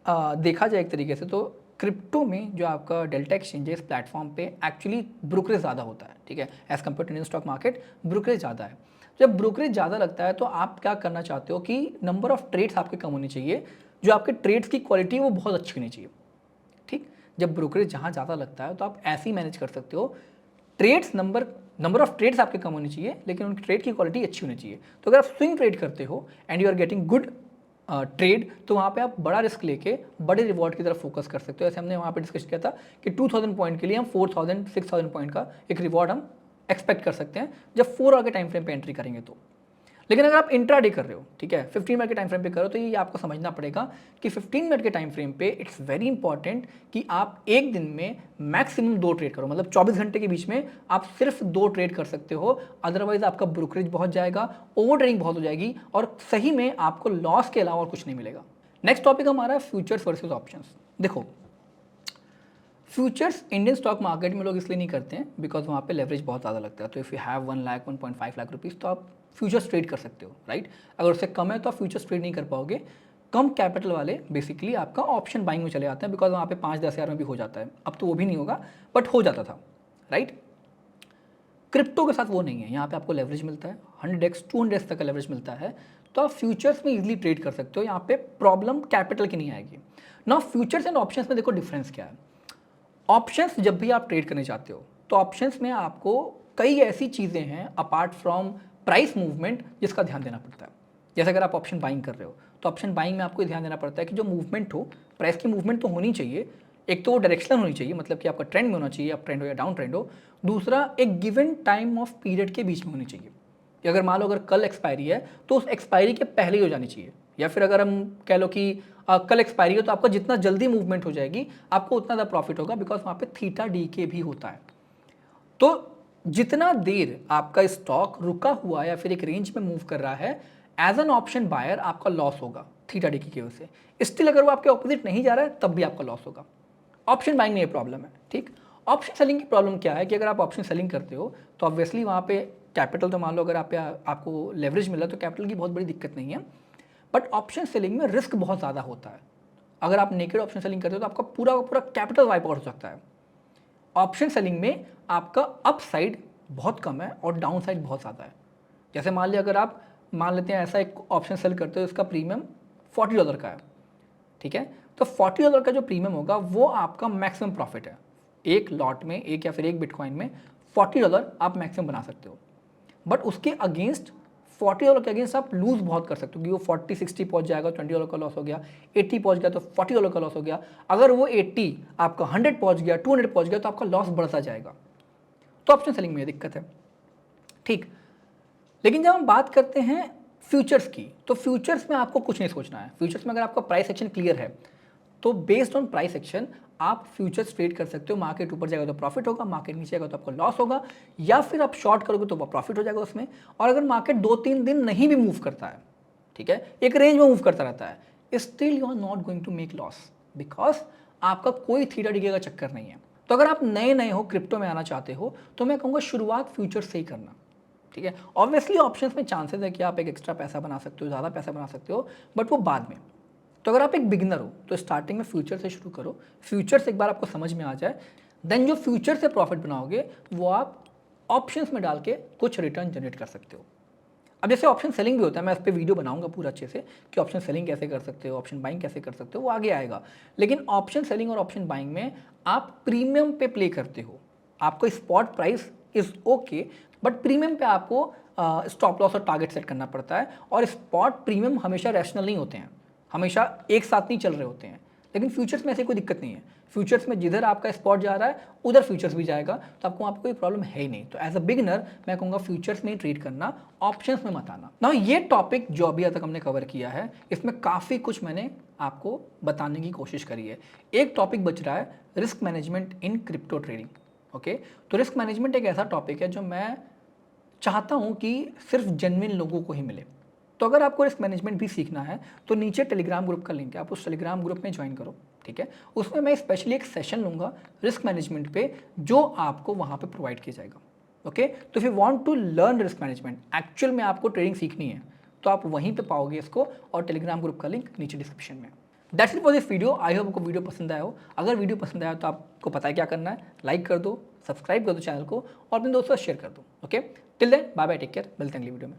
देखा जाए एक तरीके से तो क्रिप्टो में जो आपका डेल्टा एक्सचेंज है इस प्लेटफॉर्म पे एक्चुअली ब्रोकरेज ज़्यादा होता है। ठीक है, as compare to Indian stock market brokerage ज़्यादा है। जब ब्रोकरेज ज़्यादा लगता है तो आप क्या करना चाहते हो कि नंबर ऑफ ट्रेड्स आपके कम होनी चाहिए, जो आपके ट्रेड्स की क्वालिटी है वो बहुत अच्छी होनी चाहिए। ठीक, जब ब्रोकरेज जहाँ ज़्यादा लगता है तो आप ऐसे ही मैनेज कर सकते हो, ट्रेड्स नंबर ऑफ ट्रेड्स आपके कम होनी चाहिए लेकिन उनकी ट्रेड की क्वालिटी अच्छी होनी चाहिए। तो अगर आप स्विंग ट्रेड करते हो and you are getting good trade, तो वहाँ पे आप बड़ा रिस्क लेके बड़े रिवॉर्ड की तरफ फोकस कर सकते हो। ऐसे हमने वहाँ पे डिस्कस किया था कि 2000 पॉइंट के लिए हम 4000 6000 पॉइंट का एक रिवॉर्ड हम एक्सपेक्ट कर सकते हैं जब 4 आवर के टाइम फ्रेम पे एंट्री करेंगे तो। लेकिन अगर आप इंट्राडे कर रहे हो, ठीक है, 15 मिनट के टाइम फ्रेम पे कर रहे हो, तो ये आपको समझना पड़ेगा कि 15 मिनट के टाइम फ्रेम पे इट्स वेरी इंपॉर्टेंट कि आप एक दिन में मैक्सिमम 2 ट्रेड करो। मतलब 24 घंटे के बीच में आप सिर्फ 2 ट्रेड कर सकते हो, अदरवाइज आपका ब्रोकरेज बहुत जाएगा, ओवर ट्रेडिंग बहुत हो जाएगी और सही में आपको लॉस के अलावा और कुछ नहीं मिलेगा। नेक्स्ट टॉपिक हमारा है फ्यूचर्स वर्सेज ऑप्शंस। देखो फ्यूचर्स इंडियन स्टॉक मार्केट में लोग इसलिए नहीं करते हैं बिकॉज वहाँ पे लेवरेज बहुत ज़्यादा लगता है। तो if you have 1 lakh 1.5 lakh rupees तो आप फ्यूचर्स ट्रेड कर सकते हो, राइट। अगर उससे कम है तो आप फ्यूचर्स ट्रेड नहीं कर पाओगे। कम कैपिटल वाले बेसिकली आपका ऑप्शन बाइंग में चले जाते हैं बिकॉज वहाँ पे 5-10 हज़ार में भी हो जाता है। अब तो वो भी नहीं होगा बट हो जाता था, राइट। क्रिप्टो के साथ वो नहीं है, यहाँ पे आपको लेवरेज मिलता है 100x 200x तक का लेवरेज मिलता है, तो आप फ्यूचर्स में इजीली ट्रेड कर सकते हो। यहाँ पे प्रॉब्लम कैपिटल की नहीं आएगी ना। फ्यूचर्स एंड ऑप्शंस में देखो डिफरेंस क्या है। ऑप्शंस जब भी आप ट्रेड करने चाहते हो तो ऑप्शंस में आपको कई ऐसी चीज़ें हैं अपार्ट फ्रॉम प्राइस मूवमेंट जिसका ध्यान देना पड़ता है। जैसे अगर आप ऑप्शन बाइंग कर रहे हो तो ऑप्शन बाइंग में आपको ध्यान देना पड़ता है कि जो मूवमेंट हो, प्राइस की मूवमेंट तो होनी चाहिए। एक तो वो डायरेक्शनल होनी चाहिए, मतलब कि आपका ट्रेंड में होना चाहिए, अप ट्रेंड हो या डाउन ट्रेंड हो। दूसरा एक गिवन टाइम ऑफ पीरियड के बीच में होनी चाहिए कि अगर मान लो अगर कल एक्सपायरी है तो उस एक्सपायरी के पहले ही हो जानी चाहिए, या फिर अगर हम कह लो कि कल एक्सपायरी है तो आपका जितना जल्दी मूवमेंट हो जाएगी आपको उतना ज़्यादा प्रॉफिट होगा बिकॉज वहाँ पे थीटा डी के भी होता है। तो जितना देर आपका स्टॉक रुका हुआ या फिर एक रेंज में मूव कर रहा है एज एन ऑप्शन बायर आपका लॉस होगा थीटा डी की वजह से। स्टिल अगर वो आपके ऑपोजिट नहीं जा रहा है तब भी आपका लॉस होगा। ऑप्शन बाइंग में ये प्रॉब्लम है, ठीक। ऑप्शन सेलिंग की प्रॉब्लम क्या है कि अगर आप ऑप्शन सेलिंग करते हो तो ऑब्वियसली वहाँ पे कैपिटल, तो मान लो अगर आपको लेवरेज मिला तो कैपिटल की बहुत बड़ी दिक्कत नहीं है, बट ऑप्शन सेलिंग में रिस्क बहुत ज़्यादा होता है। अगर आप नेकेड ऑप्शन सेलिंग करते हो तो आपका पूरा पूरा कैपिटल वाइप आउट हो सकता है। ऑप्शन सेलिंग में आपका अप साइड बहुत कम है और डाउन साइड बहुत ज़्यादा है। जैसे मान लिया अगर आप मान लेते हैं ऐसा एक ऑप्शन सेल करते हो इसका प्रीमियम $40 का है, ठीक है, तो $40 का जो प्रीमियम होगा वो आपका मैक्सिमम प्रॉफिट है। एक लॉट में, एक या फिर एक बिटकॉइन में $40 आप मैक्सिमम बना सकते हो। बट उसके अगेंस्ट $40 के अगेंस्ट आप लूज बहुत कर सकते हो क्योंकि वो 40-60 पहुंच जाएगा, $20 का लॉस हो गया। 80 पहुंच गया तो $40 का लॉस हो गया। अगर वो 80 आपका 100 पहुंच गया, 200 पहुंच गया तो आपका लॉस बढ़ता जाएगा। तो ऑप्शन सेलिंग में ये दिक्कत है, ठीक। लेकिन जब हम बात करते हैं फ्यूचर्स की, तो फ्यूचर्स में आपको कुछ नहीं सोचना है। फ्यूचर्स में अगर आपका प्राइस एक्शन क्लियर है तो बेस्ड ऑन प्राइस एक्शन आप फ्यूचर्स ट्रेड कर सकते हो। मार्केट ऊपर जाएगा तो प्रॉफिट होगा, मार्केट नीचे जाएगा तो आपको लॉस होगा, या फिर आप शॉर्ट करोगे तो प्रॉफिट हो जाएगा उसमें। और अगर मार्केट 2-3 दिन नहीं भी मूव करता है, ठीक है, एक रेंज में मूव करता रहता है, still you are not going to make loss because आपका कोई थीटा डिके का चक्कर नहीं है। तो अगर आप नए नए हो, क्रिप्टो में आना चाहते हो, तो मैं कहूँगा शुरुआत फ्यूचर से ही करना। ठीक है। ऑब्वियसली ऑप्शंस में चांसेस है कि आप एक एक्स्ट्रा पैसा बना सकते हो, ज़्यादा पैसा बना सकते हो, बट वो बाद में। तो अगर आप एक बिगिनर हो तो स्टार्टिंग में फ्यूचर से शुरू करो। फ्यूचर से एक बार आपको समझ में आ जाए, देन जो फ्यूचर से प्रॉफिट बनाओगे वो आप ऑप्शंस में डाल के कुछ रिटर्न जनरेट कर सकते हो। अब जैसे ऑप्शन सेलिंग भी होता है, मैं इस पर वीडियो बनाऊंगा पूरा अच्छे से कि ऑप्शन सेलिंग कैसे कर सकते हो, ऑप्शन बाइंग कैसे कर सकते हो, वो आगे आएगा। लेकिन ऑप्शन सेलिंग और ऑप्शन बाइंग में आप प्रीमियम पे प्ले करते हो। आपको spot price is okay, but premium पे आपको स्टॉप लॉस और टारगेट सेट करना पड़ता है। और स्पॉट प्रीमियम हमेशा रैशनल नहीं होते हैं, हमेशा एक साथ नहीं चल रहे होते हैं। लेकिन फ्यूचर्स में ऐसी कोई दिक्कत नहीं है। फ्यूचर्स में जिधर आपका स्पॉट जा रहा है उधर फ्यूचर्स भी जाएगा, तो आपको वहाँ पे कोई प्रॉब्लम है ही नहीं। तो एज अ बिगिनर मैं कहूँगा फ्यूचर्स में ही ट्रेड करना, ऑप्शंस में मत आना। ना ये टॉपिक जो अभी तक हमने कवर किया है, इसमें काफ़ी कुछ मैंने आपको बताने की कोशिश करी है। एक टॉपिक बच रहा है, risk management in crypto trading. Okay, तो रिस्क मैनेजमेंट एक ऐसा टॉपिक है जो मैं चाहता हूँ कि सिर्फ जेन्युइन लोगों को ही मिले। तो अगर आपको रिस्क मैनेजमेंट भी सीखना है तो नीचे टेलीग्राम ग्रुप का लिंक है, आप उस टेलीग्राम ग्रुप में ज्वाइन करो, ठीक है। उसमें मैं स्पेशली एक सेशन लूँगा रिस्क मैनेजमेंट पे, जो आपको वहाँ पे प्रोवाइड किया जाएगा। ओके, तो if you want to learn risk management, actual में आपको ट्रेडिंग सीखनी है, तो आप वहीं पे पाओगे इसको, और टेलीग्राम ग्रुप का लिंक नीचे डिस्क्रिप्शन में। That's it for this video. I hope आपको वीडियो पसंद आया हो। अगर वीडियो पसंद आया तो आपको पता है क्या करना है, लाइक कर दो, सब्सक्राइब कर दो चैनल को, और अपने दोस्तों से शेयर कर दो। Okay, till then bye bye, take care, मिलते हैं अगली वीडियो में।